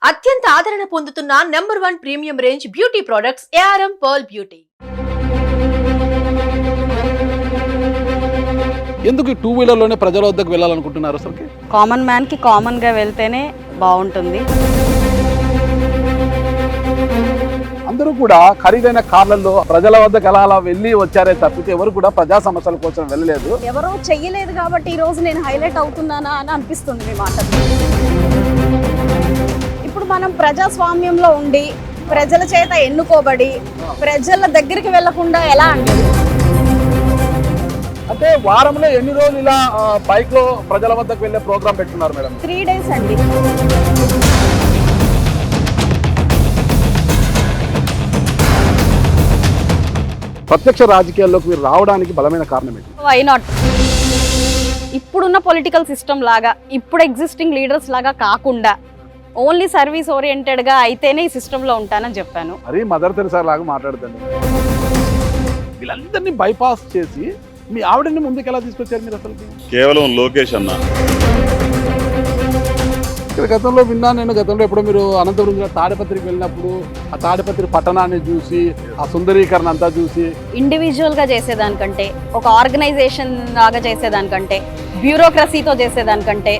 అత్యంత ఆదరణ పొందుతున్న #1 premium range beauty products ARM pearl beauty. ఎందుకు టూ వీలర్లోనే ప్రజల వద్దకు వెళ్ళాలనుకుంటున్నారు అసలుకి? కామన్ మ్యాన్కి కామన్గా వెళ్తేనే బాగుంటుంది. అందరూ కూడా ఖరీదైన కార్లలో ప్రజల వద్దకు అలా వెళ్ళి వచ్చారే తప్పితే ఎవరు కూడా ప్రజా సమస్యల కోసం వెళ్ళలేదు. ఎవరో చెయ్యలేదు కాబట్టి ఈ రోజు నేను హైలైట్ అవుతున్నానా అని అనిపిస్తుంది మీ మాటలు. ఇప్పుడు మనం ప్రజాస్వామ్యంలో ఉండి ప్రజల చేత ఎన్నుకోబడి ప్రజల దగ్గరికి వెళ్లకుండా ఎలా అండి? అంటే వారంలో ఎన్ని రోజులు ఇలా బైక్ లో ప్రజల వద్దకు వెళ్ళే ప్రోగ్రామ్ పెట్టుకున్నారు మేడం? 3 days అండి. ప్రత్యక్ష రాజకీయాల్లోకి మీరు రావడానికి బలమైన కారణం ఏంటి? Why not? ఇప్పుడున్న పొలిటికల్ సిస్టమ్ లాగా ఇప్పుడు ఎగ్జిస్టింగ్ లీడర్స్ లాగా కాకుండా ఓన్లీ సర్వీస్ ఓరియంటెడ్గా అయితేనే ఈ సిస్టంలో ఉంటానని చెప్పాను. మరి మదర్ తెరెసా లాగా మాట్లాడుతుంది. వీళ్ళందరినీ బైపాస్ చేసి మీ ఆవిడని ముందుకు ఎలా తీసుకొచ్చారు మీరు అసలు? కేవలం లోకేష్ అన్న. ఇక్కడ గతంలో విన్నాను నేను, గతంలో ఎప్పుడో మీరు అనంతపురం జిల్లా తాడిపత్రికి వెళ్ళినప్పుడు ఆ తాడిపత్రి పట్టణాన్ని చూసి ఆ సుందరీకరణ అంతా చూసి ఇండివిజువల్గా చేసేదానికంటే ఒక ఆర్గనైజేషన్ లాగా చేసేదానికంటే బ్యూరోక్రసీతో చేసేదానికంటే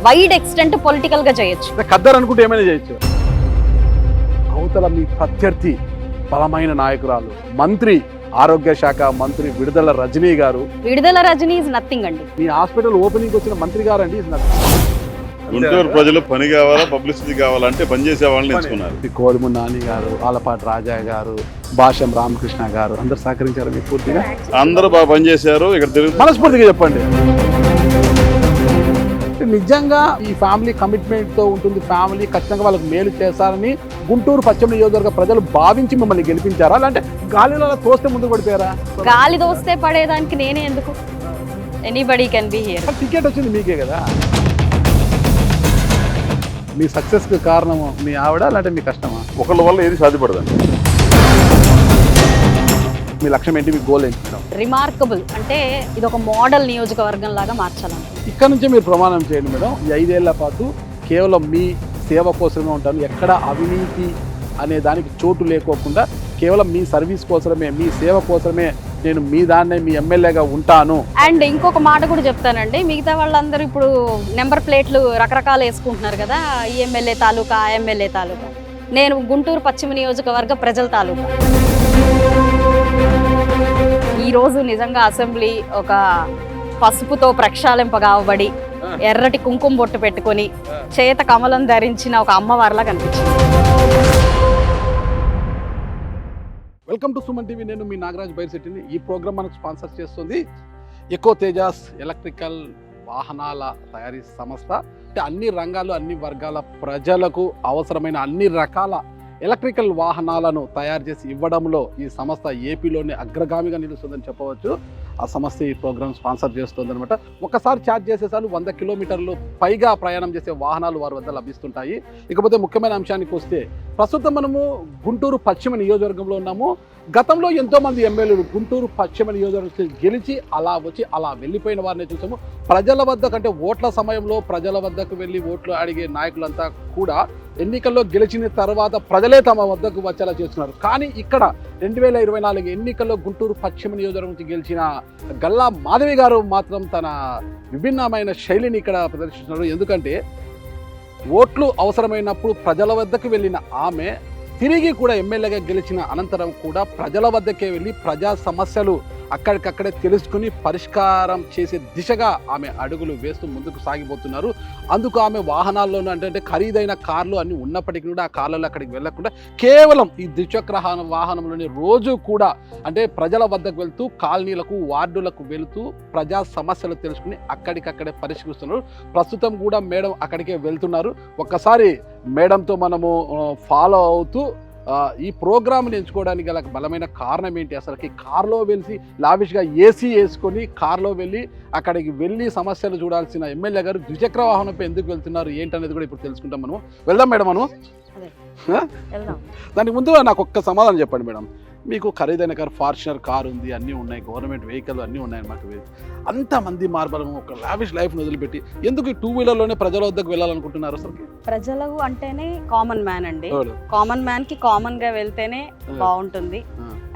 వైడ్ ఎక్స్టెంట్ పొలిటికల్గా చేయొచ్చు. ఖద్దరు అనుకుంటే ఏమైనా చేయొచ్చు. అవతల మీ ప్రత్యర్థి బలమైన నాయకురాలు, మంత్రి, ఆరోగ్య శాఖ మంత్రి విడుదల రజనీ గారు. విడుదల రజనీ ఇస్ నథింగ్ అండి. మీ హాస్పిటల్ ఓపెనింగ్ వచ్చిన మంత్రి గారు అండి. గుంటూరు ప్రజలు పని కావాలా, పబ్లిసిటీ కావాలంటే పనిచేసే వాళ్ళని ఎంచుకున్నారు. కోడుము నాని గారు, ఆలపాటి రాజా గారు, భాషం రామకృష్ణ గారు అందరు సహకరించారు మీకు పూర్తిగా? అందరూ బాగా పనిచేశారు. ఇక్కడ మనస్ఫూర్తిగా చెప్పండి. నిజంగా ఈ ఫ్యామిలీ కమిట్మెంట్ తో ఉంటుంది. ఫ్యామిలీ ఖచ్చితంగా వాళ్ళకి మేలు చేశారని గుంటూరు పశ్చిమ నియోజకవర్గ ప్రజలు భావించి మిమ్మల్ని గెలిపించారా, అంటే గాలిలో తోస్తే ముందు పడిపోయారా? గాలి దోస్తే పడేదానికి నేనే ఎందుకు? Anybody can be here. Ticket వచ్చింది మీకే కదా. మీ సక్సెస్ కి కారణము మీ ఆవిడ లేదంటే మీ కష్టమా? ఒకళ్ళ వల్ల ఏది సాధ్యపడదండి. మీ లక్ష్యం ఏంటి? మీ గోల్ ఏంటి? రిమార్కబుల్ అంటే ఇది ఒక మోడల్ నియోజకవర్గం లాగా మార్చాలని. ఇక్కడ నుంచే మీరు ప్రమాణం చేయండి మేడం. ఈ 5 ఏళ్ల పాటు కేవలం మీ సేవ కోసమే ఉంటాను, ఎక్కడ అవినీతి అనే దానికి చోటు లేకోకుండా కేవలం మీ సర్వీస్ కోసమే, మీ సేవ కోసమే నేను మీ దాన్నే మీ ఎమ్మెల్యేగా ఉంటాను. అండ్ ఇంకొక మాట కూడా చెప్తానండి, మిగతా వాళ్ళందరూ ఇప్పుడు నెంబర్ ప్లేట్లు రకరకాలు వేసుకుంటున్నారు కదా, ఈ ఎమ్మెల్యే తాలూకా, ఆ ఎమ్మెల్యే తాలూకా. నేను గుంటూరు పశ్చిమ నియోజకవర్గ ప్రజల తాలూకా. ఈరోజు నిజంగా అసెంబ్లీ ఒక పసుపుతో ప్రక్షాళింపగాబడి ఎర్రటి కుంకుమ బొట్టు పెట్టుకొని చేత కమలం ధరించిన ఒక అమ్మవారిలా కనిపించింది. Welcome to Suman TV. నేను మీ నాగరాజ్ బైర్శెట్టిని. ఈ ప్రోగ్రామ్ మనకు స్పాన్సర్ చేస్తుంది ఎకో తేజాస్ ఎలక్ట్రికల్ వాహనాల తయారీ సంస్థ. అంటే అన్ని రంగాలు, అన్ని వర్గాల ప్రజలకు అవసరమైన అన్ని రకాల ఎలక్ట్రికల్ వాహనాలను తయారు చేసి ఇవ్వడంలో ఈ సంస్థ ఏపీలోనే అగ్రగామిగా నిలుస్తుందని చెప్పవచ్చు. ఆ సంస్థ ఈ ప్రోగ్రామ్ స్పాన్సర్ చేస్తుంది అనమాట. ఒకసారి ఛార్జ్ చేసేసారి 100 కిలోమీటర్లు పైగా ప్రయాణం చేసే వాహనాలు వారి వద్ద లభిస్తుంటాయి. ఇకపోతే ముఖ్యమైన అంశానికి వస్తే, ప్రస్తుతం మనము గుంటూరు పశ్చిమ నియోజకవర్గంలో ఉన్నాము. గతంలో ఎంతోమంది ఎమ్మెల్యేలు గుంటూరు పశ్చిమ నియోజకవర్గం గెలిచి అలా వచ్చి అలా వెళ్ళిపోయిన వారిని చూసాము. ప్రజల వద్దకు, అంటే ఓట్ల సమయంలో ప్రజల వద్దకు వెళ్ళి ఓట్లు అడిగే నాయకులంతా కూడా ఎన్నికల్లో గెలిచిన తర్వాత ప్రజలే తమ వద్దకు వచ్చేలా చేస్తున్నారు. కానీ ఇక్కడ 2024 ఎన్నికల్లో గుంటూరు పశ్చిమ నియోజకవర్గం నుంచి గెలిచిన గల్లా మాధవి గారు మాత్రం తన విభిన్నమైన శైలిని ఇక్కడ ప్రదర్శిస్తున్నారు. ఎందుకంటే ఓట్లు అవసరమైనప్పుడు ప్రజల వద్దకు వెళ్ళిన ఆమె తిరిగి కూడా ఎమ్మెల్యేగా గెలిచిన అనంతరం కూడా ప్రజల వద్దకే వెళ్ళి ప్రజా సమస్యలు అక్కడికక్కడే తెలుసుకుని పరిష్కారం చేసే దిశగా ఆమె అడుగులు వేస్తూ ముందుకు సాగిపోతున్నారు. అందుకు ఆమె వాహనాల్లోనూ అంటే ఖరీదైన కార్లు అన్నీ ఉన్నప్పటికీ కూడా ఆ కార్లలో అక్కడికి వెళ్ళకుండా కేవలం ఈ ద్విచక్ర వాహనంలోని రోజు కూడా అంటే ప్రజల వద్దకు వెళ్తూ కాలనీలకు, వార్డులకు వెళుతూ ప్రజా సమస్యలు తెలుసుకుని అక్కడికక్కడే పరిష్కరిస్తున్నారు. ప్రస్తుతం కూడా మేడం అక్కడికే వెళ్తున్నారు. ఒక్కసారి మేడంతో మనము ఫాలో అవుతూ ఈ ప్రోగ్రామ్ని ఎంచుకోవడానికి గల బలమైన కారణం ఏంటి, అసలుకి కార్లో వెళ్ళి లావిష్గా ఏసీ వేసుకొని కార్లో వెళ్ళి అక్కడికి వెళ్ళి సమస్యలు చూడాల్సిన ఎమ్మెల్యే గారు ద్విచక్ర వాహనంపై ఎందుకు వెళ్తున్నారు ఏంటనేది కూడా ఇప్పుడు తెలుసుకుంటాం. మనం వెళ్దాం మేడం. మనం దానికి ముందు నాకు ఒక్క సమాధానం చెప్పండి మేడం. మీకు ఖరీదైన కారు, ఫార్చునర్ కారు ఉంది, అన్నీ ఉన్నాయి, గవర్నమెంట్ వెహికల్ అన్నీ ఉన్నాయి మాకు. అంతమంది మార్బలం ఒక లావిష్ లైఫ్ని వదిలిపెట్టి ఎందుకు ఈ 2-వీలర్లోనే ప్రజల వద్దకు వెళ్ళాలనుకుంటున్నారు అసలు? ప్రజలు అంటేనే కామన్ మ్యాన్ అండి. కామన్ మ్యాన్ కి కామన్ గా వెళ్తేనే బాగుంటుంది.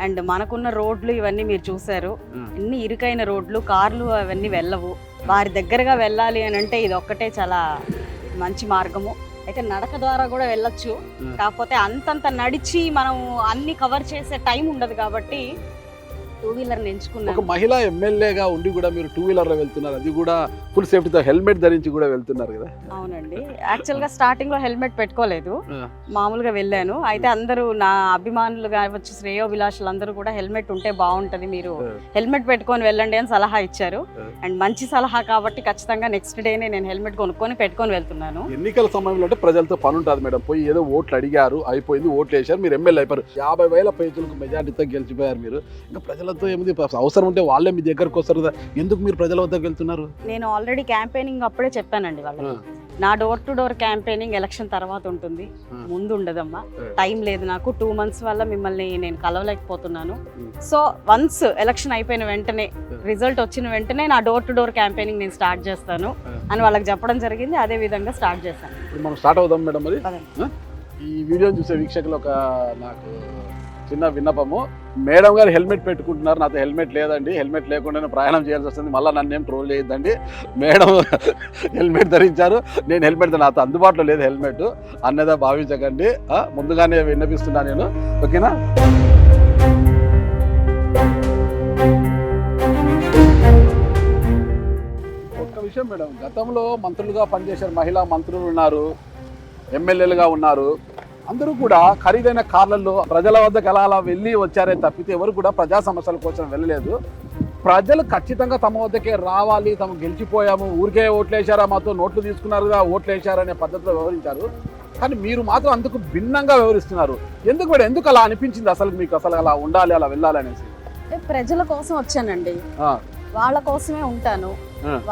అండ్ మనకున్న రోడ్లు ఇవన్నీ మీరు చూసారు, ఇన్ని ఇరుకైన రోడ్లు, కార్లు అవన్నీ వెళ్ళవు. వారి దగ్గరగా వెళ్ళాలి అని అంటే ఇది ఒక్కటే చాలా మంచి మార్గము. అయితే నడక ద్వారా కూడా వెళ్ళొచ్చు, కాకపోతే అంతంత నడిచి మనం అన్ని కవర్ చేసే టైం ఉండదు కాబట్టి 2-వీలర్ ఎంచుకున్నాను. ఒక మహిళా ఎమ్మెల్యేగా ఉండి కూడా మీరు 2-వీలర్లో వెళ్తున్నారు, అది కూడా ఫుల్ సేఫ్టీతో హెల్మెట్ ధరించి కూడా వెళ్తున్నారు కదా? అవునండి, యాక్చువల్ గా స్టార్టింగ్ లో హెల్మెట్ పెట్టుకోలేదు, మామూలుగా వెళ్ళాను. అయితే అందరూ నా అభిమానులు కావచ్చు, శ్రేయోభిలాషులు అందరూ కూడా హెల్మెట్ ఉంటే బాగుంటది, మీరు హెల్మెట్ పెట్టుకొని వెళ్ళండి అని సలహా ఇచ్చారు. అండ్ మంచి సలహా కాబట్టి ఖచ్చితంగా నెక్స్ట్ డేనే నేను హెల్మెట్ కొనుక్కొని పెట్టుకొని వెళ్తున్నాను. ఎన్నికల సమయంలో అంటే ప్రజలతో పని ఉంటుంది మేడం. పోయి ఏదో ఓట్లు అడిగారు, అయిపోయింది, ఓట్లు వేశారు, మీరు ఎమ్మెల్యే అయిపోయారు, 50,000 పేజీలకు మెజార్టీతో గెలిచిపోయారు మీరు. ఇంకా ప్రజలతో ఏముంది, అవసరం ఉంటే వాళ్ళే మీ దగ్గరకు వస్తారు కదా, ఎందుకు మీరు ప్రజల వద్దకు వెళ్తున్నారు? నేను ఆల్రెడీ క్యాంపెయినింగ్ అప్పుడే చెప్పానండి వాళ్ళకి, నా door to door campaigning election తర్వాత ఉంటుంది, ముందు ఉండదమ్మా, టైం లేదు నాకు, 2 months వల్ల మిమ్మల్ని నేను కలవలేకపోతున్నాను. సో వన్స్ ఎలక్షన్ అయిపోయిన వెంటనే, రిజల్ట్ వచ్చిన వెంటనే నా డోర్ టు డోర్ క్యాంపెయినింగ్ నేను స్టార్ట్ చేస్తాను అని వాళ్ళకి చెప్పడం జరిగింది. అదే విధంగా స్టార్ట్ చేశాను. మనం స్టార్ట్ అవుదాం మేడం. మరి ఈ వీడియో చూసే వీక్షకులు ఒక నాకు చిన్న విన్నపము, మేడం గారు హెల్మెట్ పెట్టుకుంటున్నారు, నాతో హెల్మెట్ లేదండి, హెల్మెట్ లేకుండానే ప్రయాణం చేయాల్సి వస్తుంది, మళ్ళీ నన్ను ఏం ట్రోల్ చేయొద్దండి, మేడం హెల్మెట్ ధరించారు, నేను హెల్మెట్ నాతో అందుబాటులో లేదు హెల్మెట్ అన్నదా భావించకండి, ముందుగానే విన్నపిస్తున్నా నేను, ఓకేనా? ఒక్క విషయం మేడం, గతంలో మంత్రులుగా పనిచేశారు, మహిళా మంత్రులు ఉన్నారు, ఎమ్మెల్యేలుగా ఉన్నారు, అందరూ కూడా ఖరీదైన కార్లలో ప్రజల వద్దకు అలా వెళ్ళి వచ్చారే తప్పితే ఎవరు కూడా ప్రజా సమస్యల కోసం వెళ్ళలేదు. ప్రజలు ఖచ్చితంగా తమ వద్దకే రావాలి, తమ గెలిచిపోయాము, ఊరికే ఓట్లు వేశారా, మాతో నోట్లు తీసుకున్నారుగా ఓట్లు వేశారనే పద్ధతిలో వ్యవహరించారు. కానీ మీరు మాత్రం అందుకు భిన్నంగా వ్యవహరిస్తున్నారు. ఎందుకు మేడం, ఎందుకు అలా అనిపించింది అసలు మీకు, అసలు అలా ఉండాలి, అలా వెళ్ళాలి అనేసి? ప్రజల కోసం వచ్చానండి, వాళ్ళ కోసమే ఉంటాను,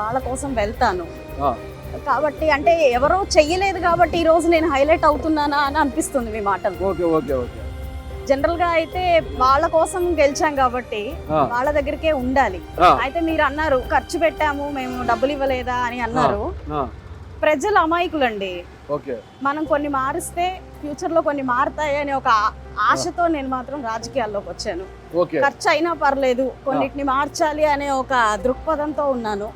వాళ్ళ కోసం వెళ్తాను కాబట్టి, అంటే ఎవరో చెయ్యలేదు కాబట్టి ఈ రోజు నేను హైలైట్ అవుతున్నానా అని అనిపిస్తుంది మీ మాటలు. Okay okay okay. జనరల్ గా అయితే వాళ్ళ కోసం గెలిచాం కాబట్టి వాళ్ళ దగ్గరికే ఉండాలి. అయితే మీరు అన్నారు ఖర్చు పెట్టాము మేము, డబ్బులు ఇవ్వలేదా అని అన్నారు. ప్రజలు అమాయకులండి, మనం కొన్ని మారిస్తే ఫ్యూచర్ లో కొన్ని మారుతాయి అనే ఒక ఆశతో నేను మాత్రం రాజకీయాల్లోకి వచ్చాను. ఖర్చు అయినా పర్లేదు, కొన్నిటిని మార్చాలి అనే ఒక దృక్పథంతో ఉన్నాను,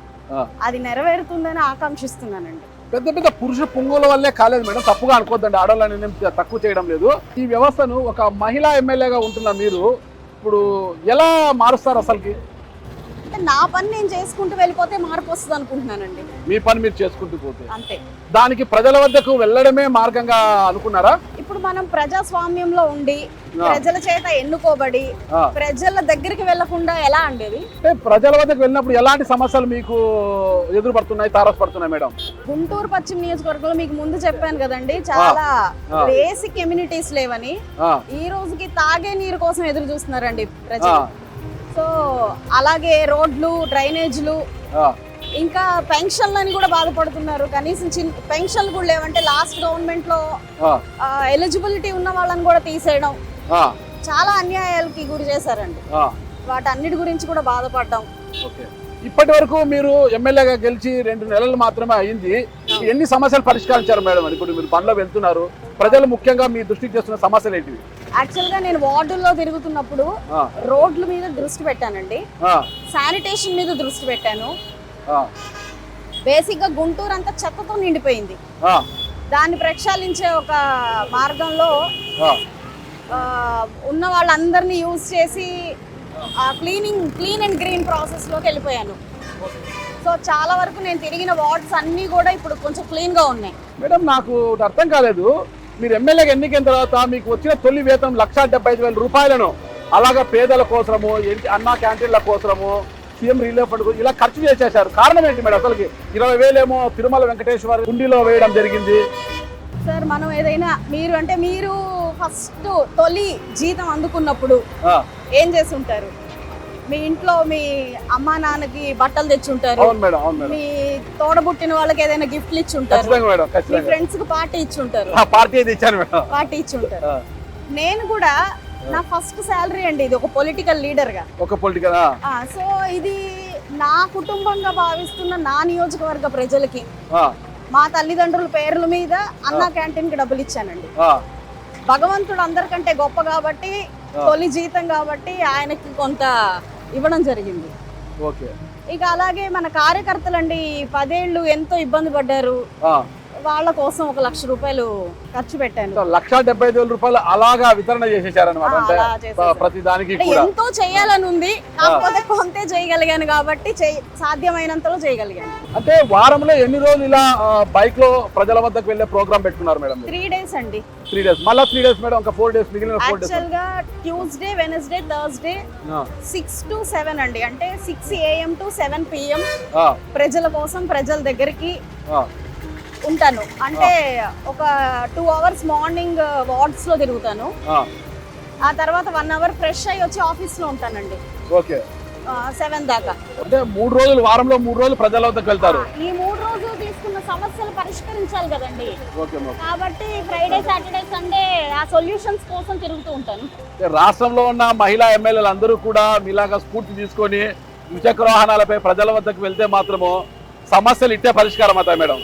అది నెరవేరుతుందని ఆకాంక్షిస్తున్నానండి. పెద్ద పెద్ద పురుష పొంగుల వల్లే కాలేదు మేడం, తప్పుగా అనుకోద్దండి, ఆడవాళ్ళని నేను తక్కువ చేయడం లేదు. ఈ వ్యవస్థను ఒక మహిళా ఎమ్మెల్యేగా ఉంటున్న మీరు ఇప్పుడు ఎలా మారుస్తారు అసలుకి? అంటే నా పని నేను చేసుకుంటూ వెళ్ళిపోతే మార్పు వస్తుంది అనుకుంటున్నానండి. మీ పని మీరు చేసుకుంటూ పోతే అంతే, దానికి ప్రజల వద్దకు వెళ్ళడమే మార్గంగా అనుకున్నారా? ఇప్పుడు మనం ప్రజాస్వామ్యంలో ఉండి ప్రజల చేత ఎన్నుకోబడి ప్రజల దగ్గరికి వెళ్లకుండా ఎలా అండి? ప్రజల వద్దకు వెళ్ళినప్పుడు ఎలాంటి సమస్యలు మీకు ఎదురుపడుతున్నాయి, తారసపడుతున్నాయి మేడం? గుంటూరు పశ్చిమ నియోజకవర్గంలో మీకు ముందు చెప్పాను కదండి, చాలా బేసిక్ కమ్యూనిటీస్ లేవని, ఈ రోజుకి తాగే నీరు కోసం ఎదురు చూస్తున్నారండి ప్రజలు. సో అలాగే రోడ్లు, డ్రైనేజ్లు, ఇంకా పెన్షన్లని కూడా బాధపడుతున్నారు. కనీసం పెన్షన్లు కూడా లేవంటే లాస్ట్ గవర్నమెంట్ లో ఎలిజిబిలిటీ ఉన్న వాళ్ళని కూడా తీసేయడం, చాలా అన్యాయాలకి గురి చేశారండి. వాటన్నిటి గురించి కూడా బాధపడ్డాం. ఇప్పటి వరకు మీరు ఎమ్మెల్యేగా గెలిచి 2 నెలలు మాత్రమే అయింది, ఎన్ని సమస్యలు పరిష్కరించారు మేడం? ఇప్పుడు మీరు పనిలో వెళ్తున్నారు, ప్రజలు ముఖ్యంగా మీ దృష్టికి చేస్తున్న సమస్యలు ఏంటివి? యాక్చువల్ గా నేను వార్డుల్లో తిరుగుతున్నప్పుడు రోడ్ల మీద దృష్టి పెట్టానండి, శానిటేషన్ మీద దృష్టి పెట్టాను. బేసిక్ గా గుంటూరు అంతా చెత్తతో నిండిపోయింది, దాన్ని ప్రక్షాళించే ఒక మార్గంలో ఉన్న వాళ్ళందరినీ యూజ్ చేసి క్లీన్ అండ్ గ్రీన్ ప్రాసెస్ లోకి వెళ్ళిపోయాను. సో చాలా వరకు నేను తిరిగిన వార్డ్స్ అన్ని కూడా ఇప్పుడు కొంచెం క్లీన్ గా ఉన్నాయి. మేడం నాకు అర్థం కాలేదు, మీరు ఎమ్మెల్యేగా ఎన్నికైన తర్వాత మీకు వచ్చిన తొలి వేతనం 1,75,000 రూపాయలను అలాగా పేదల కోసము, అన్నా క్యాంటీన్ల కోసము, సీఎం రిలీఫ్ ఫండ్ ఇలా ఖర్చు చేసేశారు. కారణం ఏంటి మేడం? అసలుకి 20,000 ఏమో తిరుమల వెంకటేశ్వర హుండీలో వేయడం జరిగింది. సార్ మనం ఏదైనా మీరు ఫస్ట్ తొలి జీతం అందుకున్నప్పుడు ఏం చేసి ఉంటారు? మీ ఇంట్లో మీ అమ్మా నాన్నకి బట్టలు తెచ్చుంటారు, మీ తోడబుట్టిన వాళ్ళకి ఏదైనా గిఫ్ట్లు ఇచ్చుంటారు, మీ ఫ్రెండ్స్ కి పార్టీ ఇచ్చుంటారు. నేను కూడా నా ఫస్ట్ శాలరీ అండి ఇది, ఒక పొలిటికల్ లీడర్ గా. ఒక పొలిటికల్ సో ఇది నా కుటుంబంగా భావిస్తున్న నా నియోజకవర్గ ప్రజలకి మా తల్లిదండ్రుల పేర్ల మీద అన్నా క్యాంటీన్ కి డబ్బులు ఇచ్చానండి. భగవంతుడు అందరికంటే గొప్ప కాబట్టి, తొలి జీతం కాబట్టి ఆయనకి కొంత ఇవ్వడం జరిగింది. ఓకే. ఇక అలాగే మన కార్యకర్తలండి 10 ఏళ్ళు ఎంతో ఇబ్బంది పడ్డారు, వాళ్ళ కోసం 1 లక్ష రూపాయలు ఖర్చు పెట్టాను. 1,75,000 అలాగా వితరణ చేసేసారనమాట. అలా చేసేసాను. ప్రతి దానికి అంటే కూడా ఎంతో చేయాలని ఉంది, కాకపోతే కొంతే చేయగలిగాను కాబట్టి సాధ్యమైనంతలో చేయగలిగాను. అంటే వారంలో ఎన్ని రోజులు ఇలా బైక్ లో ప్రజల వద్దకు వెళ్ళే ప్రోగ్రామ్ పెట్టుకున్నారు మేడం? 3 డేస్ అండి. 3 డేస్, మళ్ళీ 3 డేస్ మేడం, ఒక 4 డేస్ మిగిలిన 4 డేస్. యాక్చువల్ గా ట్యూస్డే, వెనస్డే, థర్స్డే 6 to 7 అండి. అంటే 6 AM to 7 PM ప్రజల కోసం ప్రజల దగ్గరికి ఉంటాను. అంటే ఒక 2 hours మార్నింగ్ వార్డ్స్ లో తిరుగుతాను. ఆ తర్వాత 1 hour ఫ్రెష్ అయ్యి వచ్చి ఆఫీస్ లో ఉంటానండి. ఓకే. 7 దాకా. అంటే 3 రోజులు, వారంలో 3 రోజులు ప్రజల వద్దకు వెళ్తారు. ఈ 3 రోజులు తీసుకున్న సమస్యలు పరిష్కరించాలి కదండి. ఓకే. కాబట్టి ఫ్రైడే, సాటర్డే, సండే ఆ సొల్యూషన్స్ కోసం తిరుగుతూ ఉంటాను. రాష్ట్రంలో ఉన్న మహిళా ఎమ్మెల్యేలు అందరూ కూడా మీలాగా స్ఫూర్తి తీసుకొని ద్విచక్ర వాహనాలపై ప్రజల వద్దకు వెళ్తే మాత్రము సమస్యలు ఇట్టే పరిష్కారం అవుతాయి మేడం.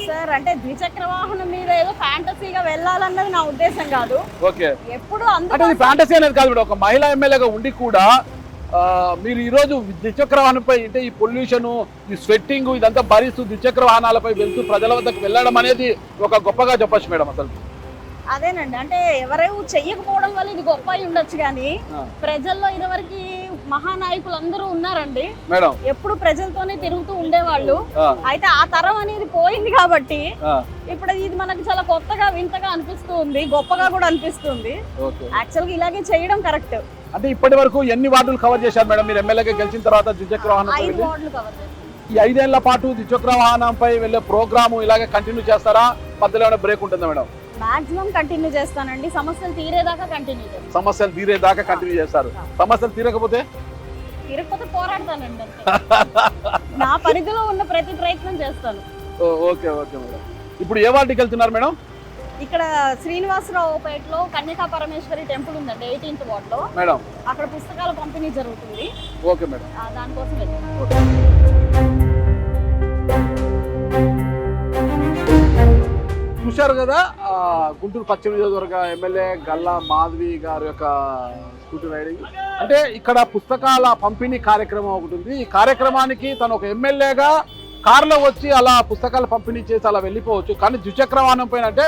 సార్ అంటే ద్విచక్ర వాహనం మీద ఏదో ఫ్యాంటసీగా వెళ్ళాలన్నది నా ఉద్దేశం కాదు. ఓకే. ఎప్పుడు అంటే ఇది ఫ్యాంటసీ అనేది కాదు మేడం. ఒక మహిళా ఎమ్మెల్యేగా ఉండి కూడా మీరు ఈ రోజు ద్విచక్ర వాహనంపై అంటే ఈ పొల్యూషన్, ఈ స్వెట్టింగ్ ఇదంతా భరిస్తూ ద్విచక్ర వాహనాలపై వెళ్తూ ప్రజల వద్దకు వెళ్ళడం అనేది ఒక గొప్పగా చెప్పొచ్చు మేడం. అసలు అదేనండి, అంటే ఎవరేవు చెయ్యకపోవడం వల్ల ఇది గొప్ప అయి ఉండొచ్చు, కానీ ప్రజల్లో ఇదివరకు మహానాయకులు అందరూ ఉన్నారండి మేడం, ఎప్పుడు ప్రజలతోనే తిరుగుతూ ఉండేవాళ్ళు. అయితే ఆ తరం అనేది పోయింది కాబట్టి ఇప్పుడు ఇది మనకు చాలా కొత్తగా వింతగా అనిపిస్తూ ఉంది, గొప్పగా కూడా అనిపిస్తుంది. యాక్చువల్ గా ఇలాగే చేయడం కరెక్ట్. అంటే ఇప్పటి వరకు ఎన్ని వార్డులు కవర్ చేశారు మేడం మీరు ఎమ్మెల్యేగా గెలిచిన తర్వాత ద్విచక్ర వాహనం? 5 వార్డులు కవర్ చేశారు. ఈ 5 ఏళ్ల పాటు ద్విచక్ర వాహనంపై వెళ్ళే ప్రోగ్రాము ఇలాగే కంటిన్యూ చేస్తారా? మధ్యలో ఏమైనా బ్రేక్ ఉంటుందా మేడం? మాక్సిమం కంటిన్యూ చేస్తానండి. సమస్యలు తీరేదాకా కంటిన్యూ చేస్తాను. సమస్యలు తీరేదాకా కంటిన్యూ చేస్తారు. సమస్యలు తీరకపోతే పోరాడతానండి. నా పరిధిలో ఉన్న ప్రతి ప్రయత్నం చేస్తాను. ఓకే. Okay madam. ఇప్పుడు ఏ వార్డుకి వెళ్తున్నారు మేడం? ఇక్కడ శ్రీనివాసరావు పేటలో కన్యకా పరమేశ్వరి టెంపుల్ ఉందండి, 18th వార్డ్ లో. మేడం అక్కడ పుస్తకాల పంపిణీ జరుగుతుంది. Okay madam. దానికోసం వెళ్తాను. చూశారు కదా గుంటూరు పశ్చిమ నియోజకవర్గ ఎమ్మెల్యే గల్లా మాధవి గారి యొక్క స్కూటీ రైడింగ్. అంటే ఇక్కడ పుస్తకాల పంపిణీ కార్యక్రమం ఒకటి ఉంది. ఈ కార్యక్రమానికి తను ఒక ఎమ్మెల్యేగా కారులో వచ్చి అలా పుస్తకాలు పంపిణీ చేసి అలా వెళ్ళిపోవచ్చు. కానీ ద్విచక్ర వాహనం పైన అంటే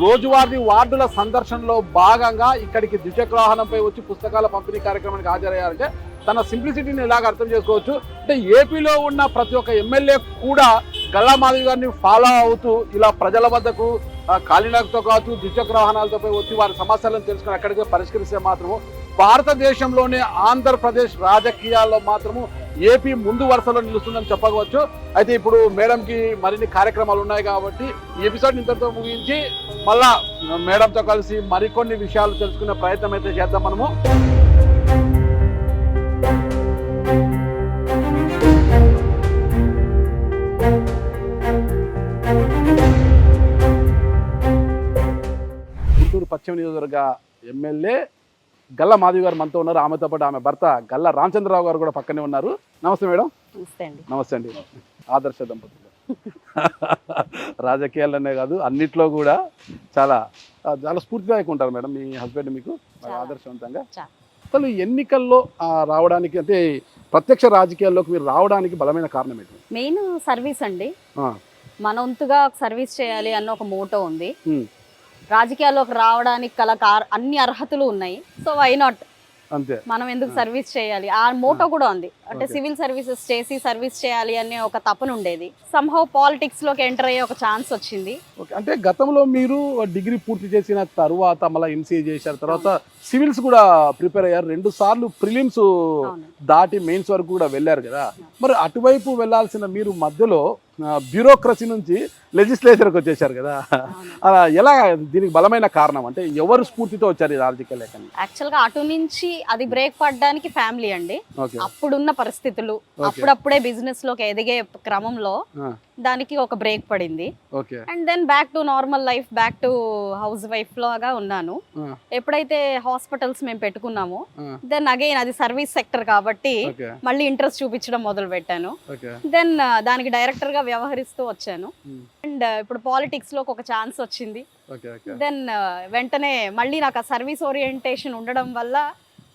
రోజువారీ వార్డుల సందర్శనలో భాగంగా ఇక్కడికి ద్విచక్ర వాహనంపై వచ్చి పుస్తకాల పంపిణీ కార్యక్రమానికి హాజరయ్యారంటే తన సింప్లిసిటీని ఇలాగ అర్థం చేసుకోవచ్చు. అంటే ఏపీలో ఉన్న ప్రతి ఒక్క ఎమ్మెల్యే కూడా గల్లా మాధవి గారిని ఫాలో అవుతూ ఇలా ప్రజల వద్దకు కాలినడకతో కావచ్చు, ద్విచక్ర వాహనాలతో వచ్చి వారి సమస్యలను తెలుసుకుని అక్కడికి పరిష్కరిస్తే మాత్రము భారతదేశంలోనే ఆంధ్రప్రదేశ్ రాజకీయాల్లో మాత్రము ఏపీ ముందు వరుసలో నిలుస్తుందని చెప్పవచ్చు. అయితే ఇప్పుడు మేడంకి మరిన్ని కార్యక్రమాలు ఉన్నాయి కాబట్టి ఈ ఎపిసోడ్ ఇంతటితో ముగించి మళ్ళా మేడంతో కలిసి మరికొన్ని విషయాలు తెలుసుకునే ప్రయత్నం అయితే చేద్దాం మనము. గుంటూరు పశ్చిమ నియోజకవర్గ ఎమ్మెల్యే గల్లా మాధవి గారు మనతో ఉన్నారు. ఆమెతో పాటు ఆమె భర్త గల్లా రామచంద్రరావు గారు కూడా పక్కనే ఉన్నారు. నమస్తే మేడం. నమస్తే అండి. ఆదర్శ దంపతులు. రాజకీయాలనే కాదు అన్నిట్లో కూడా చాలా చాలా స్ఫూర్తిదాయకంగా ఉంటారు మేడం మీ హస్బెండ్. మీకు ఆదర్శవంతంగా అసలు ఎన్నికల్లో రావడానికి అంటే ప్రత్యక్ష రాజకీయాల్లోకి మీరు రావడానికి బలమైన కారణం ఏంటి? మెయిన్ సర్వీస్ అండి. మన వంతుగా సర్వీస్ చేయాలి అన్న ఒక మోటో ఉంది. రాజకీయాల్లోకి రావడానికి అన్ని అర్హతలు ఉన్నాయి. సో వై నాట్, అంతే, మనం ఎందుకు సర్వీస్ చేయాలి ఆ మోటో కూడా ఉంది. అంటే సివిల్ సర్వీసెస్ చేసి సర్వీస్ చేయాలి అనే ఒక తపన ఉండేది. సంహౌ పాలిటిక్స్ లోకి ఎంటర్ అయ్యే ఒక ఛాన్స్ వచ్చింది. అంటే గతంలో మీరు డిగ్రీ పూర్తి చేసిన తర్వాత మళ్ళీ ఎంసీఏ చేశారు, తర్వాత సివిల్స్ కూడా ప్రిపేర్ అయ్యారు. 2 సార్లు ప్రిలిమ్స్ దాటి మెయిన్స్ వరకు కూడా వెళ్ళారు కదా. మరి అటువైపు వెళ్ళాల్సిన మీరు మధ్యలో బ్యూరోక్రసీ నుంచి లెజిస్లేచర్కి వచ్చేసారు కదా. అలా ఎలా, దీనికి బలమైన కారణం అంటే ఎవరు స్ఫూర్తితో వచ్చారు ఈ రాజకీయ లేఖని? యాక్చువల్గా అటు నుంచి అది బ్రేక్ పడడానికి ఫ్యామిలీ అండి. అప్పుడున్న పరిస్థితులు, అప్పుడప్పుడే బిజినెస్ లోకి ఎదిగే క్రమంలో దానికి ఒక బ్రేక్ పడింది. And then back to normal life, back to housewife లాగా ఉన్నాను. ఎప్పుడైతే హాస్పిటల్స్ మేము పెట్టుకున్నాము. ఆ, దెన్ అగైన్ అది సర్వీస్ సెక్టర్ కాబట్టి ఓకే మళ్ళీ ఇంట్రెస్ట్ చూపించడం మొదలు పెట్టాను. ఓకే దెన్ దానికి డైరెక్టర్ గా వ్యవహరిస్తూ వచ్చాను. ఉమ్, అండ్ ఇప్పుడు పాలిటిక్స్ లో ఒక ఛాన్స్ వచ్చింది. ఓకే ఓకే దెన్ వెంటనే మళ్ళీ నాకు ఆ సర్వీస్ ఓరియంటేషన్ ఉండడం వల్ల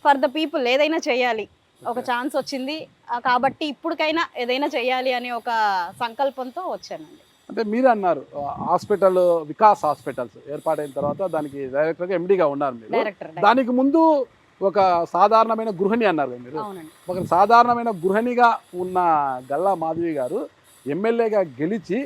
ఫర్ ద పీపుల్ ఏదైనా చేయాలి, ఒక ఛాన్స్ వచ్చింది కాబట్టి ఇప్పటికైనా ఏదైనా చేయాలి అనే ఒక సంకల్పంతో వచ్చానండి. అంటే మీరు అన్నారు హాస్పిటల్ వికాస్ హాస్పిటల్స్ ఏర్పాటైన తర్వాత దానికి డైరెక్టర్గా ఎండీగా ఉన్నారు మీరు. డైరెక్టర్ దానికి ముందు ఒక సాధారణమైన గృహిణి అన్నారు కదా మీరు. అవునండి. ఒక సాధారణమైన గృహిణిగా ఉన్న గల్లా మాధవి గారు ఎమ్మెల్యేగా గెలిచి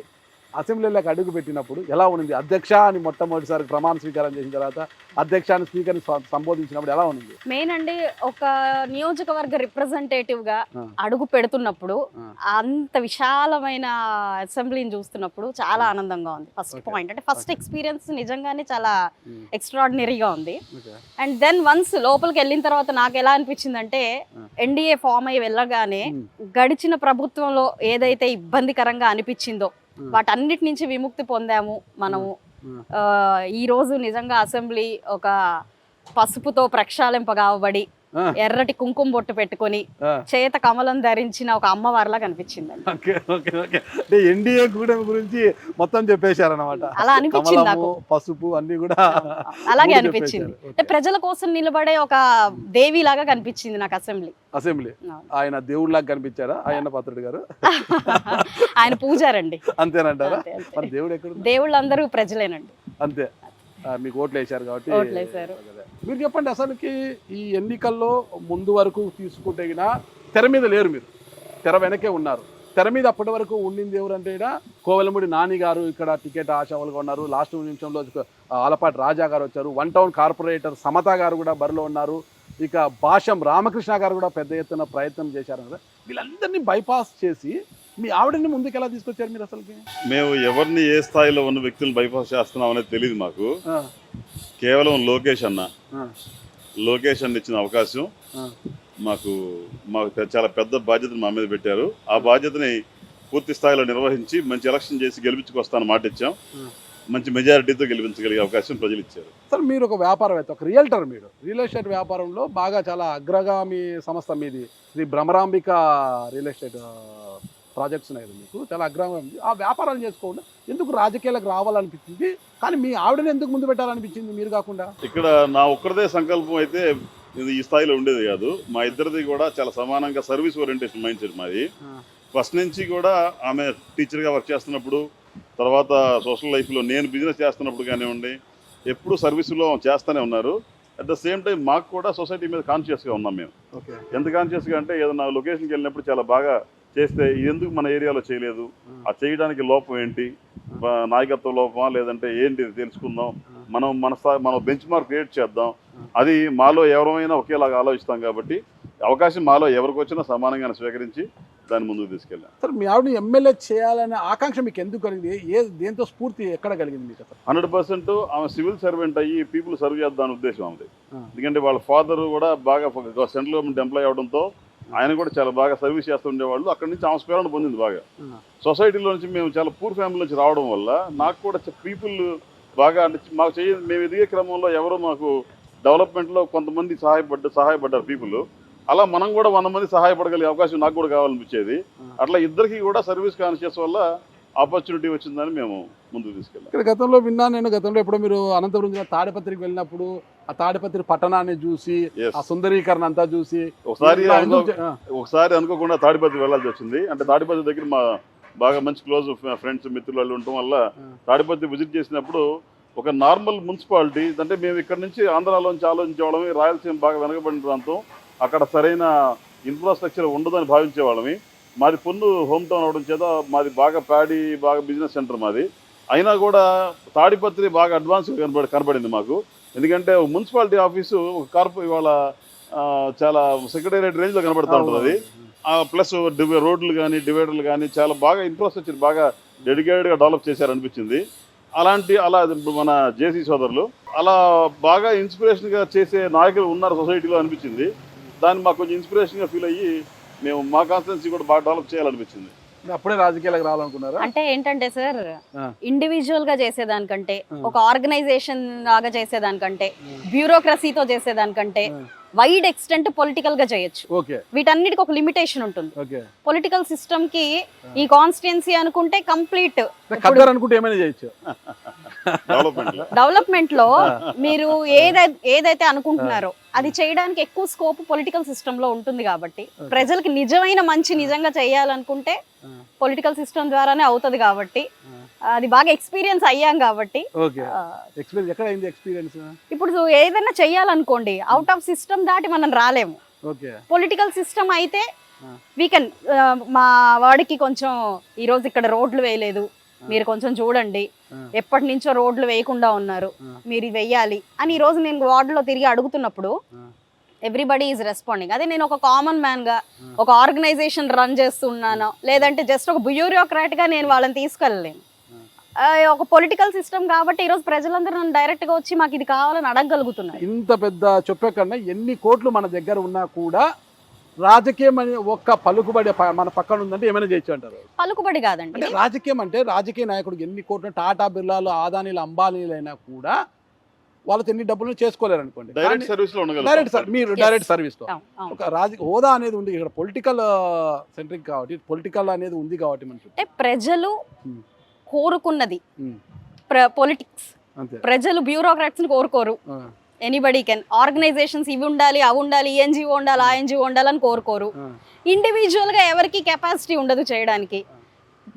అసెంబ్లీలోకి అడుగు పెట్టినప్పుడు ఎలా ఉంది? అధ్యక్ష అని మొట్టమొదటిసారి ప్రమాణ స్వీకారం చేసిన తర్వాత అధ్యక్ష అని స్పీకర్ని సంబోధించినప్పుడు ఎలా ఉంది? మెయిన్ అండి ఒక నియోజకవర్గ రిప్రజెంటేటివ్ గా ఆ. అడుగు పెడుతున్నప్పుడు ఆ. అంత విశాలమైన అసెంబ్లీని చూస్తున్నప్పుడు చాలా ఆనందంగా ఉంది. First Okay. పాయింట్ అంటే ఫస్ట్ Okay. ఎక్స్పీరియన్స్ నిజంగానే చాలా ఉమ్, ఎక్స్ట్రాడినరీగా ఉంది. ఓకే అండ్ దెన్ వన్స్ లోపలికి వెళ్ళిన తర్వాత నాకు ఎలా అనిపించింది అంటే ఆ. ఎన్డీఏ ఫామ్ అయ్యి వెళ్ళగానే ఉమ్, గడిచిన ప్రభుత్వంలో ఏదైతే ఇబ్బందికరంగా అనిపించిందో ఉమ్, వాటన్నిటి నుంచి విముక్తి పొందాము మనము. ఉమ్, ఈ రోజు నిజంగా అసెంబ్లీ ఒక పసుపుతో ప్రక్షాళింపగాబడి ఆ, ఎర్రటి కుంకుమ బొట్టు పెట్టుకొని ఆ. చేత కమలం ధరించిన ఒక అమ్మవారిలా కనిపించిందండి. ఓకే ఓకే ఓకే అంటే ఎన్డీఏ కూటమి గురించి మొత్తం చెప్పేశారన్నమాట. అలా అనిపించింది కమలము, నాకు. పసుపు అన్ని కూడా అలాగే మూడు అనిపించింది. చెప్పేశారు. అంటే ఓకే. ప్రజల కోసం నిలబడే ఒక దేవి లాగా కనిపించింది నాకు అసెంబ్లీ. అసెంబ్లీ ఆయన దేవుడిలాగా కనిపించారా అయ్యన్న పాత్రుడు గారు? ఆయన పూజారండి. అంతేనంటారా? అంతే, అంతే. మరి దేవుడు ఎక్కడ? దేవుళ్ళందరూ ప్రజలేనండి. అంతే మీకు ఓట్లు వేశారు కాబట్టి. ఓట్లు వేశారు. అదే. మీరు చెప్పండి అసలుకి ఈ ఎన్నికల్లో ముందు వరకు తీసుకుంటే గిన తెర మీద లేరు, మీరు తెర వెనకే ఉన్నారు. తెర మీద అప్పటి వరకు ఉండింది ఎవరంటే ఈడ కోవెలమూడి నాని గారు ఇక్కడ టికెట్ ఆశావులుగా ఉన్నారు. లాస్ట్ నిమిషంలో ఆలపాటి రాజా గారు వచ్చారు. 1 టౌన్ కార్పొరేటర్ సమత గారు కూడా బరిలో ఉన్నారు. ఇక భాషం రామకృష్ణ గారు కూడా పెద్ద ఎత్తున ప్రయత్నం చేశారు కదా. వీళ్ళందరినీ బైపాస్ చేసి మీ ఆవిడని ముందుకు ఎలా తీసుకొచ్చారు మీరు అసలుకి? మేము ఎవరిని ఏ స్థాయిలో ఉన్న వ్యక్తులను బైపాస్ చేస్తున్నాం అనేది తెలియదు మాకు. ఆ, కేవలం లోకేష్ అన్న ఆ, లోకేష్ అన్న ఇచ్చిన అవకాశం ఆ, మాకు చాలా పెద్ద బాధ్యతను మా మీద పెట్టారు. ఆ బాధ్యతని పూర్తి స్థాయిలో నిర్వహించి మంచి ఎలక్షన్ చేసి గెలిపించుకొస్తాను మాట ఇచ్చాం. ఆ. మంచి మెజారిటీతో గెలిపించగలిగే అవకాశం ప్రజలు ఇచ్చారు. సార్ మీరు ఒక వ్యాపారవేత్త, ఒక రియల్టర్, మీరు రియల్ ఎస్టేట్ వ్యాపారంలో బాగా చాలా అగ్రగామి సంస్థ మీది. Shri Bhramarambika real estate projects ఉన్నాయి కదా, మీకు చాలా అగ్రగామి. ఆ వ్యాపారాలు చేసుకోకుండా ఎందుకు రాజకీయాలకు రావాలనిపించింది? కానీ మీ ఆవిడని ఎందుకు ముందు పెట్టాలనిపించింది మీరు కాకుండా? ఇక్కడ నా ఒక్కరిదే సంకల్పం అయితే ఇది ఈ స్థాయిలో ఉండేది కాదు. మా ఇద్దరిది కూడా చాలా సమానంగా సర్వీస్ ఓరియంటేషన్ మైండ్ సెట్ మాది. ఫస్ట్ నుంచి కూడా ఆమె టీచర్గా వర్క్ చేస్తున్నప్పుడు, తర్వాత సోషల్ లైఫ్లో నేను బిజినెస్ చేస్తున్నప్పుడు కానివ్వండి, ఎప్పుడు సర్వీసులో చేస్తూనే ఉన్నారు. అట్ ద సేమ్ టైం మాకు కూడా సొసైటీ మీద కాన్షియస్గా ఉన్నాం మేము. ఓకే ఎంత కాన్షియస్గా అంటే ఏదైనా లొకేషన్కి వెళ్ళినప్పుడు చాలా బాగా చేస్తే ఇది ఎందుకు మన ఏరియాలో చేయలేదు, ఆ చేయడానికి లోపం ఏంటి, నాయకత్వ లోపమా లేదంటే ఏంటి తెలుసుకుందాం, మనం బెంచ్ మార్క్ క్రియేట్ చేద్దాం. అది మాలో ఎవరైనా ఒకేలాగా ఆలోచిస్తాం కాబట్టి అవకాశం మాలో ఎవరికి వచ్చినా సమానంగా స్వీకరించి దాన్ని ముందుకు తీసుకెళ్ళాం. సార్ మీ ఆవిడని ఎమ్మెల్యే చేయాలనే ఆకాంక్ష మీకు ఎందుకు కలిగింది? దేంతో స్ఫూర్తి ఎక్కడ కలిగింది మీకు అసలు? 100% ఆమె సివిల్ సర్వెంట్ అయ్యి పీపుల్ సర్వ్ చేద్దాం ఉద్దేశం ఆమెది. ఎందుకంటే వాళ్ళ ఫాదర్ కూడా బాగా సెంట్రల్ గవర్నమెంట్ ఎంప్లాయ్ అవడంతో ఆయన కూడా చాలా బాగా సర్వీస్ చేస్తూ ఉండేవాళ్ళు. అక్కడి నుంచి ఆమె స్ఫేరణ పొందింది బాగా. సొసైటీలో నుంచి మేము చాలా పూర్ ఫ్యామిలీ నుంచి రావడం వల్ల నాకు కూడా పీపుల్ బాగా అంటే మేము ఎదిగే క్రమంలో ఎవరో మాకు డెవలప్మెంట్లో కొంతమంది సహాయపడ్డారు పీపుల్. అలా మనం కూడా 100 మంది సహాయపడగలిగే అవకాశం నాకు కూడా కావాలనిపించేది. అట్లా ఇద్దరికి కూడా సర్వీస్ కాన్షియస్ వల్ల ఆపర్చునిటీ వచ్చిందని మేము ముందుకు తీసుకెళ్ళాం. ఇక్కడ గతంలో విన్నాను నేను, గతంలో ఎప్పుడు మీరు అనంతపురం జిల్లా తాడిపత్రికి వెళ్ళినప్పుడు ఆ తాడిపత్రి పట్టణాన్ని చూసి ఆ సుందరీకరణ అంతా చూసి ఒకసారి అనుకోకుండా తాడిపత్రి వెళ్ళాల్సి వచ్చింది. అంటే తాడిపత్రి దగ్గర మా బాగా మంచి క్లోజ్ ఫ్రెండ్స్ మిత్రులు వాళ్ళు ఉండటం వల్ల తాడిపత్రి విజిట్ చేసినప్పుడు ఒక నార్మల్ మున్సిపాలిటీ అంటే మేము ఇక్కడ నుంచి ఆంధ్రాలోంచి ఆలోచించేవాళ్ళమి, రాయలసీమ బాగా వెనకబడిన ప్రాంతం, అక్కడ సరైన ఇన్ఫ్రాస్ట్రక్చర్ ఉండదని భావించేవాళ్ళమి. మాది పొన్ను హోమ్ టౌన్ అవడం చేత మాది బాగా ప్యాడీ బాగా బిజినెస్ సెంటర్ మాది. అయినా కూడా తాడిపత్రి బాగా అడ్వాన్స్గా కనబడింది మాకు. ఎందుకంటే మున్సిపాలిటీ ఆఫీసు ఒక ఇవాళ చాలా సెక్రటేరియట్ రేంజ్లో కనబడుతూ ఉంటుంది. అది ప్లస్ రోడ్లు కానీ డివైడర్లు కానీ చాలా బాగా ఇన్ఫ్రాస్ట్రక్చర్ బాగా డెడికేటెడ్గా డెవలప్ చేశారనిపించింది. అలా మన జేసీ సోదరులు అలా బాగా ఇన్స్పిరేషన్గా చేసే నాయకులు ఉన్నారు సొసైటీలో అనిపించింది. దాన్ని మాకు కొంచెం ఇన్స్పిరేషన్గా ఫీల్ అయ్యి మేము మా కాన్స్టిట్యున్సీ కూడా బాగా డెవలప్ చేయాలనిపించింది. అప్పుడే రాజకీయాలకు రావాలనుకున్నారా? అంటే ఏంటంటే సార్, ఆ. ఇండివిజువల్ గా చేసేదానికంటే, ఆ. ఒక ఆర్గనైజేషన్ లాగా చేసేదానికంటే, బ్యూరోక్రసీతో చేసేదానికంటే వైడ్ ఎక్స్టెంట్ పొలిటికల్ గా చేయొచ్చు. ఓకే వీటన్నిటికి ఒక లిమిటేషన్ ఉంటుంది. ఓకే. పొలిటికల్ సిస్టమ్ కి ఈ కాన్స్టిట్యున్సీ అనుకుంటే కంప్లీట్ ఖద్దర్ అనుకుంటే ఏమైనా చేయొచ్చు. డెవలప్మెంట్ లో మీరు ఏదైతే అనుకుంటున్నారో అది చేయడానికి ఎక్కువ స్కోప్ పొలిటికల్ సిస్టమ్ లో ఉంటుంది. కాబట్టి ప్రజలకు నిజమైన మంచి నిజంగా చేయాలనుకుంటే పొలిటికల్ సిస్టమ్ ద్వారానే అవుతుంది. కాబట్టి అది బాగా ఎక్స్పీరియన్స్ అయ్యాం. కాబట్టి ఓకే. ఎక్స్పీరియన్స్ ఎక్కడ అయింది ఎక్స్పీరియన్స్? ఇప్పుడు ఏదైనా చెయ్యాలనుకోండి, అవుట్ ఆఫ్ సిస్టమ్ దాటి మనం రాలేము. ఓకే. పొలిటికల్ సిస్టమ్ అయితే వీ కెన్, మా వాడికి కొంచెం ఈ రోజు ఇక్కడ రోడ్లు వేయలేదు, మీరు కొంచెం చూడండి, ఎప్పటి నుంచో రోడ్లు వేయకుండా ఉన్నారు, మీరు ఇది వెయ్యాలి అని ఈ రోజు నేను వార్డులో తిరిగి అడుగుతున్నప్పుడు ఎవ్రీబడి ఈజ్ రెస్పాండింగ్. అదే నేను ఒక కామన్ మ్యాన్ గా ఒక ఆర్గనైజేషన్ రన్ చేస్తున్నాను, లేదంటే జస్ట్ ఒక బ్యూరోక్రాట్ గా నేను వాళ్ళని తీసుకెళ్ళలేను. ఒక పొలిటికల్ సిస్టమ్ కాబట్టి ఈరోజు ప్రజలందరూ నన్ను డైరెక్ట్ గా వచ్చి మాకు ఇది కావాలని అడగగలుగుతున్నారు. ఇంత పెద్ద చెప్పే కన్నా ఎన్ని కోట్లు మన దగ్గర ఉన్నా కూడా రాజకీయం అని ఒక్క పలుకుబడి మన పక్కన ఉందంటే ఏమైనా చేయొచ్చు అంటారు. పలుకుబడి కాదండి, అంటే రాజకీయం అంటే రాజకీయ నాయకుడు ఎన్ని కోట్లు, టాటా బిర్లాలు, ఆదానీలు, అంబానీలు అయినా కూడా వాళ్ళతో ఎన్ని డబ్బులు చేసుకోలేరు అనుకోండి. డైరెక్ట్ సర్వీస్ లో మీరు డైరెక్ట్ సర్వీస్ లో ఒక హోదా అనేది ఉంది. ఇక్కడ పొలిటికల్ సెంట్రిక్ కాబట్టి పొలిటికల్ అనేది ఉంది కాబట్టి మనకి అంటే ప్రజలు కోరుకున్నది పొలిటిక్స్. ప్రజలు బ్యూరోక్రాట్స్ ని కోరుకోరు. ఎనీబడి కెన్, ఆర్గనైజేషన్స్ ఇవి ఉండాలి, అవి ఉండాలి, ఈ ఎన్జిఓ ఉండాలి, ఆ ఎన్జిఓ ఉండాలని కోరుకోరు. ఇండివిజువల్ గా ఎవరికి కెపాసిటీ ఉండదు చేయడానికి.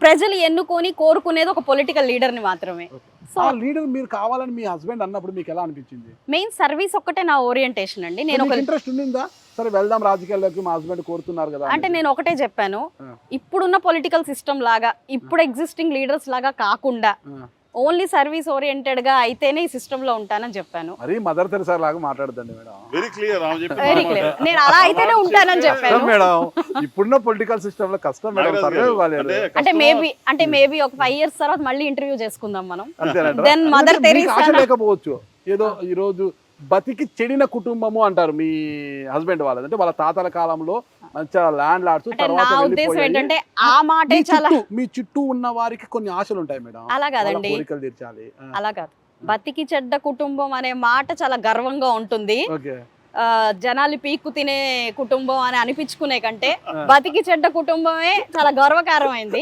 ప్రజలు ఎన్నుకొని కోరుకునేది ఒక పొలిటికల్ లీడర్ ని మాత్రమే. సో లీడర్ మీరు కావాలని మీ హస్బెండ్ అన్నప్పుడు మీకు ఎలా అనిపించింది? మెయిన్ సర్వీస్ ఒక్కటే నా ఓరియంటేషన్ అండి. నేను ఒక ఇంట్రెస్ట్ ఉండిందా? సరే వెళ్దాం రాజకీయాల్లోకి, మా హస్బెండ్ కోరుతున్నారు కదా అంటే నేను ఒకటే చెప్పాను, ఇప్పుడున్న పొలిటికల్ సిస్టమ్ లాగా, ఇప్పుడు ఎగ్జిస్టింగ్ లీడర్స్ లాగా కాకుండా ఓన్లీ సర్వీస్ ఓరియంటెడ్ గా అయితేనే ఈ సిస్టమ్ లో ఉంటానని చెప్పాను. మరి మదర్ తెరెసా లాగా మాట్లాడదండి madam. Very clear. Very clear. నేను అలా అయితేనే ఉంటానని చెప్పాను మేడం. ఇప్పుడున్న పొలిటికల్ సిస్టమ్ లో కష్టం మేడం. అంటే మేబీ ఒక 5 years తర్వాత మళ్ళీ ఇంటర్వ్యూ చేసుకుందాం మనం. అంతేనండి. దెన్ మదర్ తెరెసా లేకపోవచ్చు. ఏదో ఈ రోజు బతికి చెడిన కుటుంబము అంటారు మీ హస్బెండ్ వాళ్ళది. అంటే వాళ్ళ తాతల కాలంలో మంచిగా ల్యాండ్ లార్డ్స్, నా ఉద్దేశం ఏంటంటే ఆ మాటే చాలా మీ చుట్టూ ఉన్న వారికి కొన్ని ఆశలు ఉంటాయి మేడం. అలా కాదండి, కోరికలు తీర్చాలి. అలా కాదు. బతికి చెడ్డ కుటుంబం అనే మాట చాలా గర్వంగా ఉంటుంది. జనాలు పీక్కు తినే కుటుంబం అని అనిపించుకునే కంటే బతికి చెడ్డ కుటుంబమే చాలా గర్వకారమైంది.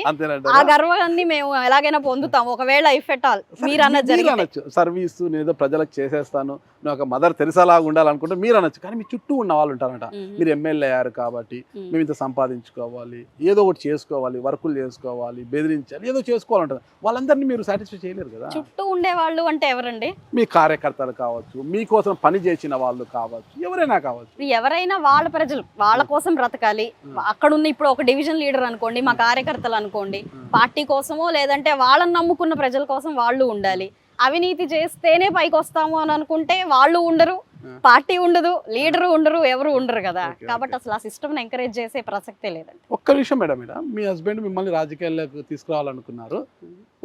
ఆ గర్వాన్ని మేము ఎలాగైనా పొందుతాం ఒకవేళ ఇఫ్ ఎట్ ఆల్ మీరు అన్నది అనొచ్చు. సర్వీస్ నేను ప్రజలకు చేసేస్తాను, నేను ఒక మదర్ తెరెసా లాగా ఉండాలనుకుంటే మీరు అనొచ్చు. కానీ మీ చుట్టూ ఉన్న వాళ్ళు ఉంటారంట, మీరు ఎమ్మెల్యే అయ్యారు కాబట్టి మేము ఇంత సంపాదించుకోవాలి, ఏదో ఒకటి చేసుకోవాలి, వర్కులు చేసుకోవాలి, బెదిరించాలి, ఏదో చేసుకోవాలంటారు. వాళ్ళందరినీ మీరు సాటిస్ఫై చేయలేరు కదా. చుట్టూ ఉండే వాళ్ళు అంటే ఎవరండి? మీ కార్యకర్తలు కావచ్చు, మీకోసం పని చేసిన వాళ్ళు కావచ్చు, ఎవరైనా కావచ్చు. ఎవరైనా వాళ్ళ ప్రజలు వాళ్ళ కోసం బ్రతకాలి. అక్కడున్న ఇప్పుడు ఒక డివిజన్ లీడర్ అనుకోండి, మా కార్యకర్తలు అనుకోండి, పార్టీ కోసమో లేదంటే వాళ్ళని నమ్ముకున్న ప్రజల కోసం వాళ్ళు ఉండాలి. అవినీతి చేస్తేనే పైకి వస్తాము అని అనుకుంటే వాళ్ళు ఉండరు, పార్టీ ఉండదు, లీడరు ఉండరు, ఎవరు ఉండరు కదా. కాబట్టి అసలు ఆ సిస్టమ్ ఎంకరేజ్ చేసే ప్రసక్తే లేదండి. ఒక్క విషయం మేడం, మీ హస్బెండ్ మిమ్మల్ని రాజకీయాల్లోకి తీసుకురావాలనుకున్నారు.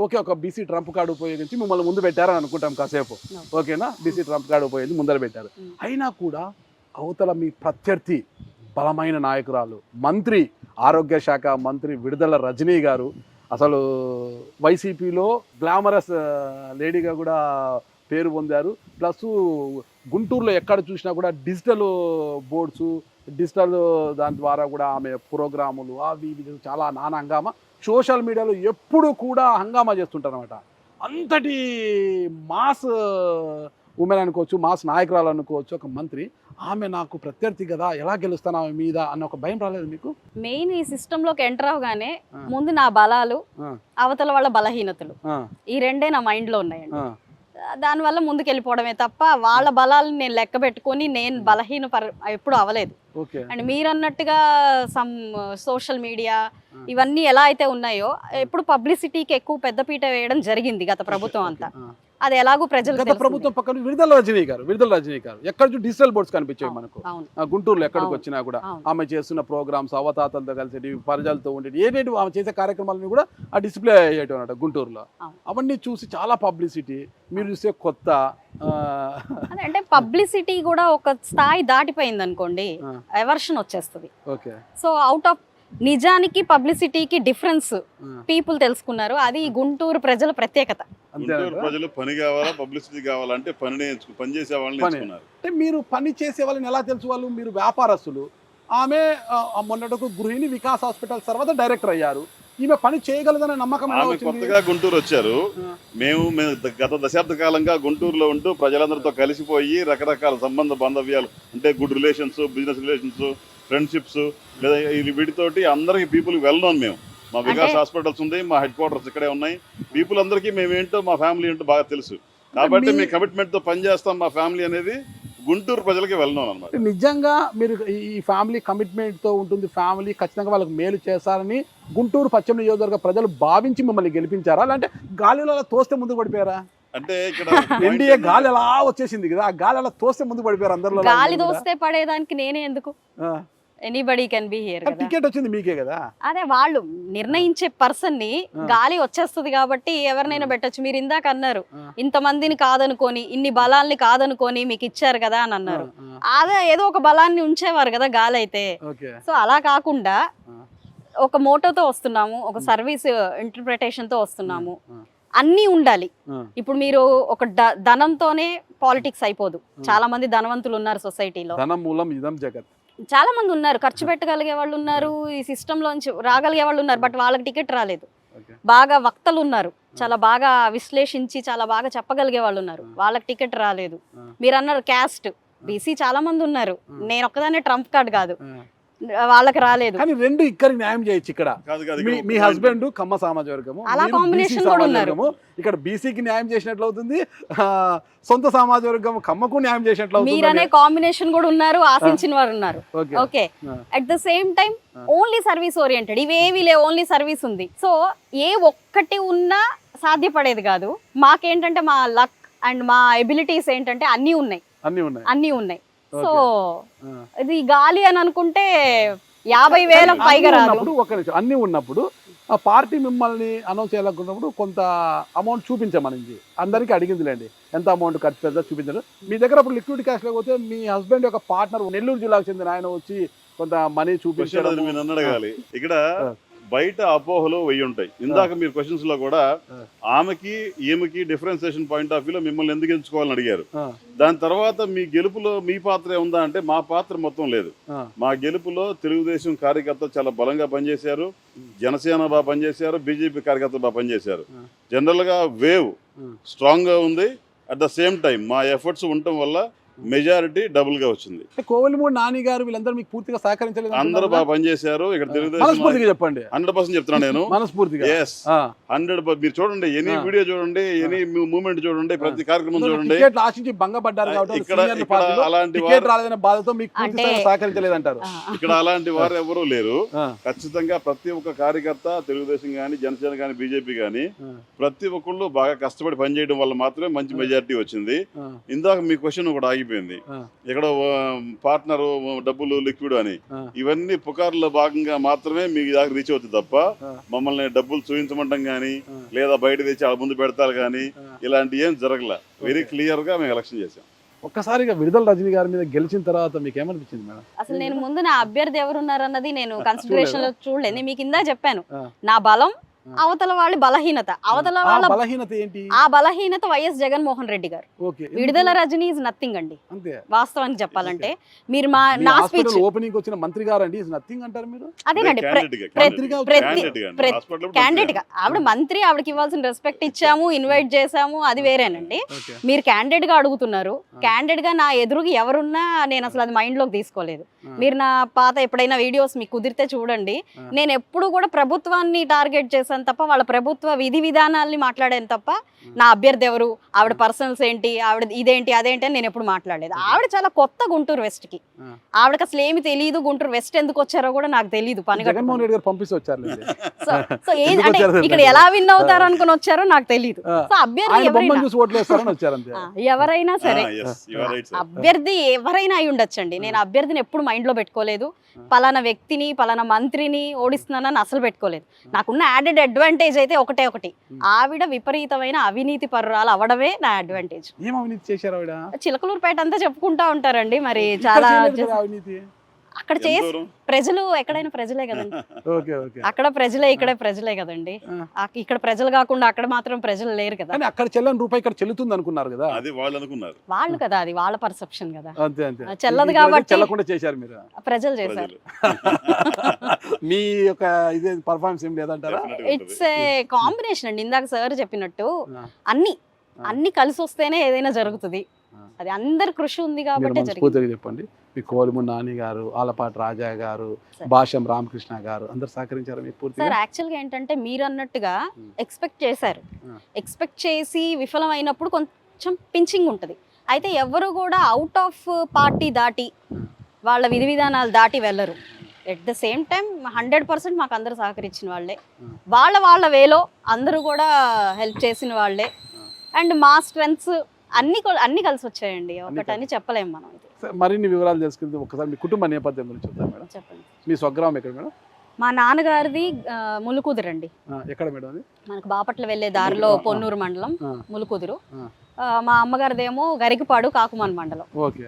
ఓకే, ఒక బీసీ ట్రంప్ కార్డు ఉపయోగించి మిమ్మల్ని ముందు పెట్టారని అనుకుంటాం కాసేపు. ఓకేనా, బీసీ ట్రంప్ కార్డు ఉపయోగించి ముందర పెట్టారు. అయినా కూడా అవతల మీ ప్రత్యర్థి బలమైన నాయకురాలు, మంత్రి, ఆరోగ్య శాఖ మంత్రి విడుదల రజనీ గారు, అసలు వైసీపీలో గ్లామరస్ లేడీగా కూడా పేరు పొందారు. ప్లస్ గుంటూరులో ఎక్కడ చూసినా కూడా డిజిటల్ బోర్డ్స్, డిజిటల్ దాని ద్వారా కూడా ఆమె ప్రోగ్రాములు అవి ఇవి చాలా నానా హంగామా. సోషల్ మీడియాలో ఎప్పుడు కూడా హంగామా చేస్తుంటారు అనమాట. అంతటి మాస్ ఉమెన్ అనుకోవచ్చు, మాస్ నాయకురాలు అనుకోవచ్చు, ఒక మంత్రి. ఆమె నాకు ప్రత్యర్థి కదా, ఎలా గెలుస్తాను ఆమె మీద అన్న ఒక భయం రాలేదు మీకు? మెయిన్ ఈ సిస్టమ్ లోకి ఎంటర్ అవగానే ముందు నా బలాలు, అవతల వాళ్ళ బలహీనతలు, ఈ రెండే నా మైండ్ లో ఉన్నాయండి. దానివల్ల ముందుకు వెళ్ళిపోవడమే తప్ప వాళ్ళ బలాలను నేను లెక్క పెట్టుకొని నేను బలహీన ఎప్పుడు అవ్వలేదు. అండ్ మీరు అన్నట్టుగా సమ్ సోషల్ మీడియా ఇవన్నీ ఎలా అయితే ఉన్నాయో ఎప్పుడు పబ్లిసిటీకి ఎక్కువ పెద్దపీట వేయడం జరిగింది గత ప్రభుత్వం అంతా. అది ఎలాగో ప్రజలు గత ప్రభుత్వం పక్కన విడుదల రజనీ గారు ఎక్కడ డిజిటల్ బోర్డ్స్ కనిపించాయి మనకు గుంటూరులో. ఎక్కడికి వచ్చినా కూడా ఆమె చేస్తున్న ప్రోగ్రామ్స్, అవతాతలతో కలిసి ప్రజలతో ఉండేది, ఏదేంటి ఆమె చేసే కార్యక్రమాలను కూడా ఆ డిస్ప్లే అయ్యేటి అన్నమాట గుంటూరులో. అవన్నీ చూసి చాలా పబ్లిసిటీ. మీరు చూసే కొత్త అంటే పబ్లిసిటీ కూడా ఒక స్థాయి దాటిపోయింది అనుకోండి, ఎవర్షన్ వచ్చేస్తుంది. సో అవుట్ ఆఫ్ నిజానికి పబ్లిసిటీకి డిఫరెన్స్ పీపుల్ తెలుసుకున్నారు. అది గుంటూరు ప్రజల ప్రత్యేకత. గుంటూరు ప్రజలు పని కావాలా పబ్లిసిటీ కావాలంటే పని చేసే వాళ్ళని ఎంచుకున్నారు. అంటే మీరు పని చేసే వాళ్ళని ఎలా తెలుసు? వాళ్ళు మీరు వ్యాపారస్తులు, ఆమె మొన్నటికు గృహిణి వికాస్ హాస్పిటల్ తర్వాత డైరెక్టర్ అయ్యారు. ఈమె పని చేయగలదనే నమ్మకం ఎలా ఆమె వచ్చింది? కొత్తగా గుంటూరు వచ్చారు. మేము గత దశాబ్ద కాలంగా గుంటూరులో ఉంటూ ప్రజలందరితో కలిసిపోయి రకరకాల సంబంధ బాంధవ్యాలు అంటే good relations, business relations, friendships లేదా వీటితోటి అందరికి పీపుల్ వెల్ నోన్. మేము మా వికాస్ హాస్పిటల్స్ ఉంది, మా హెడ్ క్వార్టర్స్ ఇక్కడే ఉన్నాయి. పీపుల్ అందరికీ మేమేంటో మా ఫ్యామిలీ ఏంటో బాగా తెలుసు. కాబట్టి మేము కమిట్మెంట్తో పనిచేస్తాం. మా ఫ్యామిలీ అనేది గుంటూరు ప్రజలకి వెల్ నోన్ అన్నమాట. నిజంగా మీరు ఈ ఫ్యామిలీ కమిట్మెంట్తో ఉంటుంది, ఫ్యామిలీ ఖచ్చితంగా వాళ్ళకి మేలు చేస్తారని గుంటూరు పశ్చిమ నియోజకవర్గ ప్రజలు భావించి మిమ్మల్ని గెలిపించారా, లేదంటే గాలిలో అలా తోస్తే ముందుకు పడిపోయారా? అంటే ఇక్కడ ఎన్డీఏ గాలి అలా వచ్చేసింది కదా, ఆ గాలి అలా తోస్తే ముందుకు పడిపోయారు అందరిలో. గాలి దోస్తే పడేదానికి నేనే ఎందుకు? Anybody can be here. Ticket వచ్చింది మీకే కదా. అదే వాళ్ళు నిర్ణయించే పర్సన్ ని గాలి వచ్చేస్తుంది కాబట్టి ఎవరినైనా పెట్టచ్చు. మీరు ఇందాక అన్నారు ఇంతమందిని కాదనుకొని ఇన్ని బలాల్ని కాదనుకొని మీకు ఇచ్చారు కదా అని అన్నారు. అదే ఏదో ఒక బలాన్ని ఉంచేవారు కదా గాలి అయితే. సో అలా కాకుండా ఒక మోటోతో వస్తున్నాము, ఒక సర్వీస్ ఇంటర్ప్రిటేషన్ తో వస్తున్నాము, అన్నీ ఉండాలి. ఇప్పుడు మీరు ఒక ధనంతోనే పాలిటిక్స్ అయిపోదు. చాలా మంది ధనవంతులు ఉన్నారు సొసైటీలో, ధనం మూలం ఇదం జగత్. చాలా మంది ఉన్నారు, ఖర్చు పెట్టగలిగే వాళ్ళు ఉన్నారు, ఈ సిస్టమ్ లోంచి రాగలిగే వాళ్ళు ఉన్నారు. బట్ వాళ్ళకి టికెట్ రాలేదు. బాగా వక్తలు ఉన్నారు, చాలా బాగా విశ్లేషించి చాలా బాగా చెప్పగలిగే వాళ్ళు ఉన్నారు, వాళ్ళకి టికెట్ రాలేదు. మీరు అన్నారు క్యాస్ట్, బీసీ చాలా మంది ఉన్నారు. నేను ఒక్కదానే ట్రంప్ కార్డ్ కాదు, వాళ్ళకి రాలేదు. కానీ రెండు ఇక్కడికి న్యాయం చేయొచ్చు. ఇక్కడ మీ హస్బెండ్ కమ్మ సామాజిక వర్గము, అలా కాంబినేషన్ కూడా ఉన్నారు. ఇక్కడ బీసీకి న్యాయం చేసినట్లు అవుతుంది, సొంత సామాజిక వర్గం కమ్మకు న్యాయం చేసినట్లు అవుతుంది. మీరనే కాంబినేషన్ కూడా ఉన్నారు, ఆశించిన వారు ఉన్నారు. Okay, at the same time only service oriented, ఇవేవి లే, ఓన్లీ సర్వీస్ ఉంది. సో ఏ ఒక్కటి ఉన్నా సాధ్యపడేది కాదు. మాకేంటంటే మా లక్ అండ్ మా ఎబిలిటీస్ ఏంటంటే అన్నీ ఉన్నాయి. సో ఇది గాలి అని అనుకుంటే 50,000 పైగా రాదు. అన్ని ఉన్నప్పుడు ఆ పార్టీ మిమ్మల్ని అనౌన్స్ చేయాలనుకున్నప్పుడు కొంత అమౌంట్ చూపించమనింది, అందరికీ అడిగిందిలేండి ఎంత అమౌంట్ ఖర్చు పెద్ద చూపించారు. మీ దగ్గర అప్పుడు లిక్విడ్ క్యాష్ లేకపోతే మీ హస్బెండ్ యొక్క పార్ట్నర్ నెల్లూరు జిల్లాకు చెందిన ఆయన వచ్చి కొంత మనీ చూపించారు. అడగాలి. ఇక్కడ బయట అపోహలు 1000 ఉంటాయి. ఇందాక మీరు క్వశ్చన్స్ లో కూడా ఆమెకి ఈమెకి డిఫరెన్సియేషన్ పాయింట్ ఆఫ్ వ్యూలో మిమ్మల్ని ఎందుకు ఎంచుకోవాలని అడిగారు. దాని తర్వాత మీ గెలుపులో మీ పాత్ర ఉందా అంటే మా పాత్ర మొత్తం లేదు. మా గెలుపులో తెలుగుదేశం కార్యకర్తలు చాలా బలంగా పనిచేశారు, జనసేన బాగా పనిచేశారు, బీజేపీ కార్యకర్తలు బాగా పనిచేశారు. జనరల్ గా వేవ్ స్ట్రాంగ్ గా ఉంది. అట్ ద సేమ్ టైం మా ఎఫర్ట్స్ ఉండటం వల్ల మెజారిటీ డబుల్ గా వచ్చింది. కోవెలమూడి నాని గారు వీళ్ళందరూ మీకు పూర్తిగా సహకరించలేదు, అందరూ బాగా పనిచేశారు. ఇక్కడ తెలుగుదేశం చెప్పండి 100% చెప్తున్నాను నేను, మనస్ఫూర్తిగా. 100 మీరు చూడండి, ఎనీ వీడియో చూడండి, ఎనీ మూవ్మెంట్ చూడండి, ప్రతి కార్యక్రమం చూడండి. ఆశించి భంగపడ్డారు ఇక్కడ అలాంటి బాధతో మీకు సహకరించలేదంటారు. ఇక్కడ అలాంటి వారు ఎవరూ లేరు. ఖచ్చితంగా ప్రతి ఒక్క కార్యకర్త తెలుగుదేశం గానీ, జనసేన గానీ, బీజేపీ గానీ ప్రతి ఒక్కళ్ళు బాగా కష్టపడి పనిచేయడం వల్ల మాత్రమే మంచి మెజారిటీ వచ్చింది. ఇందాక మీ క్వశ్చన్ కూడా ఆగిపోయింది, ఇక్కడ పార్ట్నర్ డబ్బులు లిక్విడ్ అని. ఇవన్నీ పుకార్లో భాగంగా మాత్రమే మీ దాకా రీచ్ అవుతుంది తప్ప మమ్మల్ని డబ్బులు చూపించమంటాం గానీ లేదా బయట తెచ్చి ఆ ముందు పెడతారు కానీ ఇలాంటి ఏం జరగలే. వెరీ క్లియర్ గా మేము ఎలక్షన్ చేసాం. ఒక్కసారిగా విడుదల రజనీ గారి మీద గెలిచిన తర్వాత మీకు ఏమనిపించింది మేడం? అసలు నేను ముందు నా అభ్యర్థి ఎవరున్నారు అన్నది నేను కన్సిడరేషన్ లో చూడలేదు. నేను మీకు ఇందా చెప్పాను, నా బలం అవతల వాళ్ళ బలహీనత. అవతల వాళ్ళ బలహీనత ఏంటి? ఆ బలహీనత వైఎస్ జగన్మోహన్ రెడ్డి గారు. విడుదల రజనీ ఇస్ నథింగ్ అండి వాస్తవానికి చెప్పాలంటే. మీరు నా స్పీచ్ ఓపెనింగ్ వచ్చిన మంత్రి గారు అండి నథింగ్ అంటారు మీరు? అదేనండి, క్యాండిడేట్ గా ఆవిడ మంత్రి, ఆవిడకి ఇవ్వాల్సిన రెస్పెక్ట్ ఇచ్చాము, ఇన్వైట్ చేసాము, అది వేరేనండి. మీరు క్యాండిడేట్ గా అడుగుతున్నారు. క్యాండిడేట్ గా నా ఎదురుగా ఎవరున్నా నేను అసలు అది మైండ్ లోకి తీసుకోలేదు. మీరు నా పాత ఎప్పుడైనా వీడియోస్ మీకు కుదిరితే చూడండి. నేను ఎప్పుడు కూడా ప్రభుత్వాన్ని టార్గెట్ చేశాను తప్ప వాళ్ళ ప్రభుత్వ విధి విధానాల్ని మాట్లాడాను తప్ప నా అభ్యర్థి ఎవరు, ఆవిడ పర్సనల్స్ ఏంటి, ఆవిడ ఇదేంటి అదేంటి అని నేను ఎప్పుడు మాట్లాడలేదు. ఆవిడ చాలా కొత్త గుంటూరు వెస్ట్ కి, ఆవిడకి అసలు ఏమి తెలియదు. గుంటూరు వెస్ట్ ఎందుకు వచ్చారో కూడా నాకు తెలియదు. పని సో అంటే ఇక్కడ ఎలా విన్ అవుతారు అనుకుని వచ్చారో నాకు తెలియదు. సో అభ్యర్థి ఎవరైనా సరే, అభ్యర్థి ఎవరైనా అయి ఉండొచ్చండి. నేను అభ్యర్థిని ఎప్పుడు మైండ్ లో పెట్టుకోలేదు. పలానా వ్యక్తిని పలానా మంత్రిని ఓడిస్తున్నానని అసలు పెట్టుకోలేదు. నాకున్న యాడెడ్ అడ్వాంటేజ్ అయితే ఒకటి, ఆవిడ విపరీతమైన అవినీతి పరురాలు అవడమే నా అడ్వాంటేజ్. ఏం అవినీతి చేశారు ఆవిడ? చిలకలూరుపేట అంతా చెప్పుకుంటా ఉంటారండి. మరి చాలా అక్కడ ఎంత చేసి దూరం? ప్రజలు ఎక్కడైనా ప్రజలే కదండి. Okay okay. అక్కడ ప్రజలే ఇక్కడ ప్రజలే కదండి. ఇక్కడ ప్రజలు కాకుండా అక్కడ మాత్రం ప్రజలు లేరు కదా. కానీ అక్కడ చెల్లని రూపాయి ఇక్కడ చెల్లుతుంది అనుకున్నారు కదా. అది వాళ్ళు అనుకున్నారు. వాళ్ళు కదా, అది వాళ్ళ పర్సెప్షన్ కదా. అంతే అంతే. చెల్లదు ఇక్కడ కాబట్టి చెల్లకుండా చేశారు మీరు. ప్రజలు చేశారు. ప్రజలు. మీ యొక్క ఇదే పర్ఫార్మెన్స్ ఏం లేదంటారా? Definitely ఉంటుంది. ఇట్స్ ఏ కాంబినేషన్ అండి. ఇందాక సార్ చెప్పినట్టు ఆ. అన్ని కలిసి వస్తేనే ఏదైనా జరుగుతుంది. అది అందరి కృషి ఉంది మీరు కాబట్టి జరిగింది. మనస్ఫూర్తిగా చెప్పండి, మీ కోలిము నాని గారు, ఆలపాటి రాజా గారు, భాష్యం రామకృష్ణ గారు అందరు సహకరించారు మీకు పూర్తిగా? సార్ యాక్చువల్గా ఏంటంటే మీరు అన్నట్టుగా ఎక్స్పెక్ట్ చేశారు. ఆ. ఎక్స్పెక్ట్ చేసి విఫలమైనప్పుడు కొంచెం పించింగ్ ఉంటుంది. అయితే ఎవరు కూడా అవుట్ ఆఫ్ పార్టీ దాటి వాళ్ళ విధి విధానాలు దాటి వెళ్ళరు. ఎట్ ద సేమ్ టైం 100% మాకు అందరూ సహకరించిన వాళ్ళే, వాళ్ళ వేలో అందరూ కూడా హెల్ప్ చేసిన వాళ్ళే. అండ్ మా స్ట్రెంగ్స్ అన్ని కలిసి వచ్చాయండి. ఒకటని చెప్పలేము మనం. ఇది మరిన్ని వివరాలు తెలుసుకుంటే ఒకసారి మీ కుటుంబ నేపథ్యం గురించి చెప్తారు మేడం. చెప్పండి. మీ స్వగ్రామం ఎక్కడ మేడం? మా నాన్నగారిది ములుకుదురండి. ఎక్కడ మేడం అది? మనకు బాపట్ల వెళ్ళే దారిలో పొన్నూరు మండలం ములుకుదురు. ఆ. మా అమ్మగారిదేమో గరికపాడు కాకుమాన్ మండలం. ఓకే.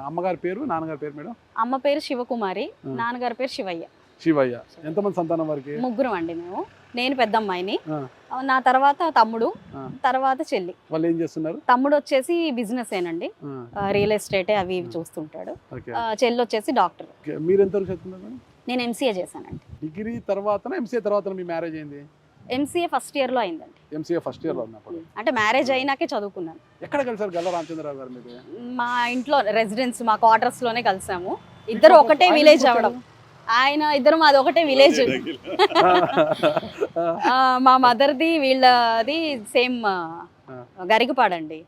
అమ్మగారి పేరు, నాన్నగారి పేరు మేడం? అమ్మ పేరు శివకుమారి, నాన్నగారి పేరు శివయ్య. శివయ్య. ఎంతమంది సంతానం వారికి? ముగ్గురం అండి మేము. నేను పెద్ద అమ్మాయిని, నా తర్వాత తమ్ముడు, తర్వాత చెల్లి. వాళ్ళు ఏం చేస్తున్నారు? తమ్ముడు వచ్చేసి బిజినెస్ ఏనండి, రియల్ ఎస్టేట్ అవి ఇవి చూస్తుంటాడు. చెల్లి వచ్చేసి డాక్టర్. మీరు ఎంతవరకు చదువుతున్నారు? నేను ఎంసీఏ చేశానండి. డిగ్రీ తర్వాత ఎంసీఏ తర్వాత మీ మ్యారేజ్ అయింది? ఎంసీఏ ఫస్ట్ ఇయర్ లో అయిందండి. ఎంసీఏ ఫస్ట్ ఇయర్ లో ఉన్నప్పుడు అంటే మ్యారేజ్ అయినాకే చదువుకున్నాను. ఎక్కడ కలిసారు గల్లా రామచంద్రరావు గారు మీరు? మా ఇంట్లో రెసిడెన్స్, మా క్వార్టర్స్ లోనే కలిసాము. ఇద్దరు ఒకటే విలేజ్ అవడం, ఇద్దరు మాది ఒకటే విలేజ్. మా మదర్ది వీళ్ళది సేమ్ గరికపాడండి.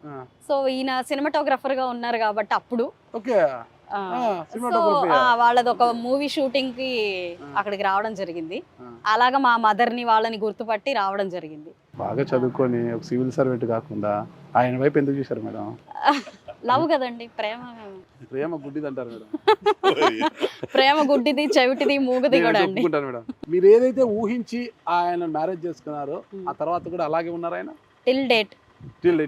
సో ఈయన సినిమాటోగ్రఫర్ గా ఉన్నారు కాబట్టి అప్పుడు వాళ్ళది ఒక మూవీ షూటింగ్ కి అక్కడికి రావడం జరిగింది. అలాగా మా మదర్ ని వాళ్ళని గుర్తుపట్టి రావడం జరిగింది. బాగా చదువుకొని ఒక సివిల్ సర్వెంట్ కాకుండా ఆయన వైపు ఎందుకు చూశారు మేడం? లవ్ కదండి, ప్రేమ. ప్రేమ గుడ్డిది అంటారు మేడం. ప్రేమ గుడ్డిది, చెవిటిది, మూగది కూడా అండి. మేడం, మీరు ఏదైతే ఊహించి ఆయన మ్యారేజ్ చేసుకున్నారో ఆ తర్వాత కూడా అలాగే ఉన్నారు ఆయన? టిల్ డేట్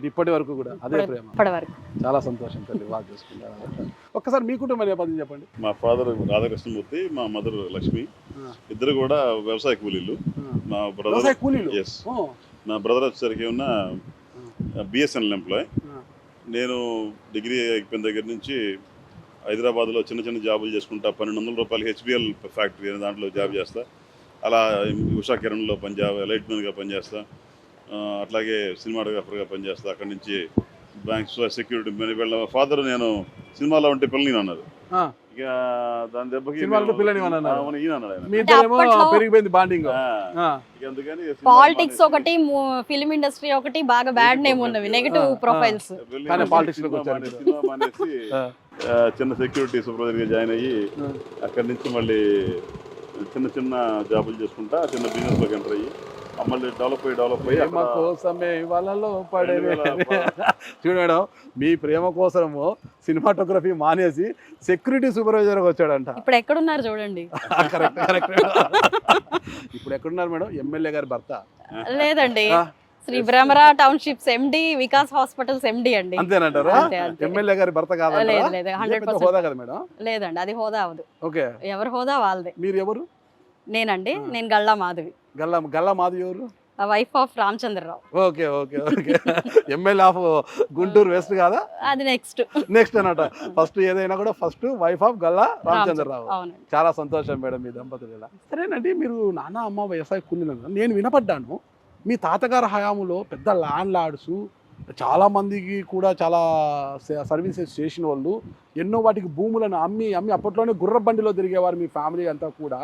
ఇప్పటి వరకు కూడా అదే ప్రేమ. ఇప్పటి వరకు చాలా సంతోషం తల్లి, బాగా చేసుకుంటారు. ఒక్కసారి మీ కుటుంబ నేపథ్యం చెప్పండి. మా ఫాదర్ రాధాకృష్ణమూర్తి, మా మదర్ లక్ష్మి. ఇద్దరు కూడా వ్యవసాయ కూలీలు. మా బ్రదర్ కూలీలు. నా బ్రదర్ వచ్చేసరికి ఉన్న బిఎస్ఎన్ఎల్ ఎంప్లాయ్. నేను డిగ్రీ అయిపోయిన దగ్గర నుంచి హైదరాబాద్లో చిన్న చిన్న జాబులు చేసుకుంటా. 1200 రూపాయలు హెచ్బిఎల్ ఫ్యాక్టరీ దాంట్లో జాబ్ చేస్తా. అలా ఉషా కిరణ్లో లైట్ మ్యాన్గా పనిచేస్తా. అట్లాగే సినిమాటోగ్రాఫర్గా పనిచేస్తా. అక్కడి నుంచి బ్యాంక్ సెక్యూరిటీ. వీళ్ళ ఫాదర్ నేను సినిమాలో ఉంటే పిల్లని అన్నారు. ఇక దాని దెబ్బకి పెరిగిపోయింది బాండింగ్. పాలిటిక్స్ ఒకటి, ఫిల్మ్ ఇండస్ట్రీ ఒకటి, బాగా బ్యాడ్ నేమ్ ఉన్నవి, నెగటివ్ ప్రొఫైల్స్. సినిమా మానేసి చిన్న సెక్యూరిటీ సూపర్వైజర్ గా జాయిన్ అయ్యి అక్కడి నుంచి మళ్ళీ చిన్న చిన్న జాబులు చేసుకుంటా చిన్న బిజినెస్ లోకి ఎంటర్ అయ్యి మళ్ళీ డెవలప్ అయ్యి కోసమే వాళ్ళలో పడే. చూడు మేడం, మీ ప్రేమ కోసము సినిమాటోగ్రఫీ మానేసి సెక్యూరిటీ సూపర్వైజర్ వచ్చాడంట. ఇప్పుడు ఎక్కడున్నారు చూడండి. Correct correct. ఇప్పుడు ఎక్కడున్నారు మేడం? ఎమ్మెల్యే గారి భర్త? లేదండి, శ్రీ బ్రహ్మరా టౌన్షిప్స్ ఎండి, వికాస్ హాస్పిటల్స్ ఎండి అండి. అంతేనంటారా? ఎమ్మెల్యే గారి భర్త కాదా? లేదు లేదు, 100% హోదా కదా మేడం? లేదండి, అది హోదా అవదు. ఓకే, ఎవరి హోదా వాళ్ళదే. మీరు ఎవరు? నేనండి, నేను గల్లా మాధవి. గల్లా మాధవి ఎవరు? Wife of Ramachandra Rao. Okay okay okay. MLA of Guntur West కాదా? అది నెక్స్ట్ అన్నమాట. ఫస్ట్ ఏదైనా కూడా first wife of Galla Ramachandra Rao. చాలా సంతోషం మేడం మీ దంపతులు ఇలా. సరేనండి, మీరు నాన్న అమ్మ వ్యవసాయ కూలీలు. నేను వినపడ్డాను మీ తాతగారి హయాములో పెద్ద ల్యాండ్ లార్డ్స్ చాలా మందికి కూడా చాలా సర్వీసెస్ చేసిన వాళ్ళు ఎన్నో వాటికి భూములను అమ్మి అప్పట్లోనే గుర్ర బండిలో తిరిగేవారు. మీ ఫ్యామిలీ అంతా కూడా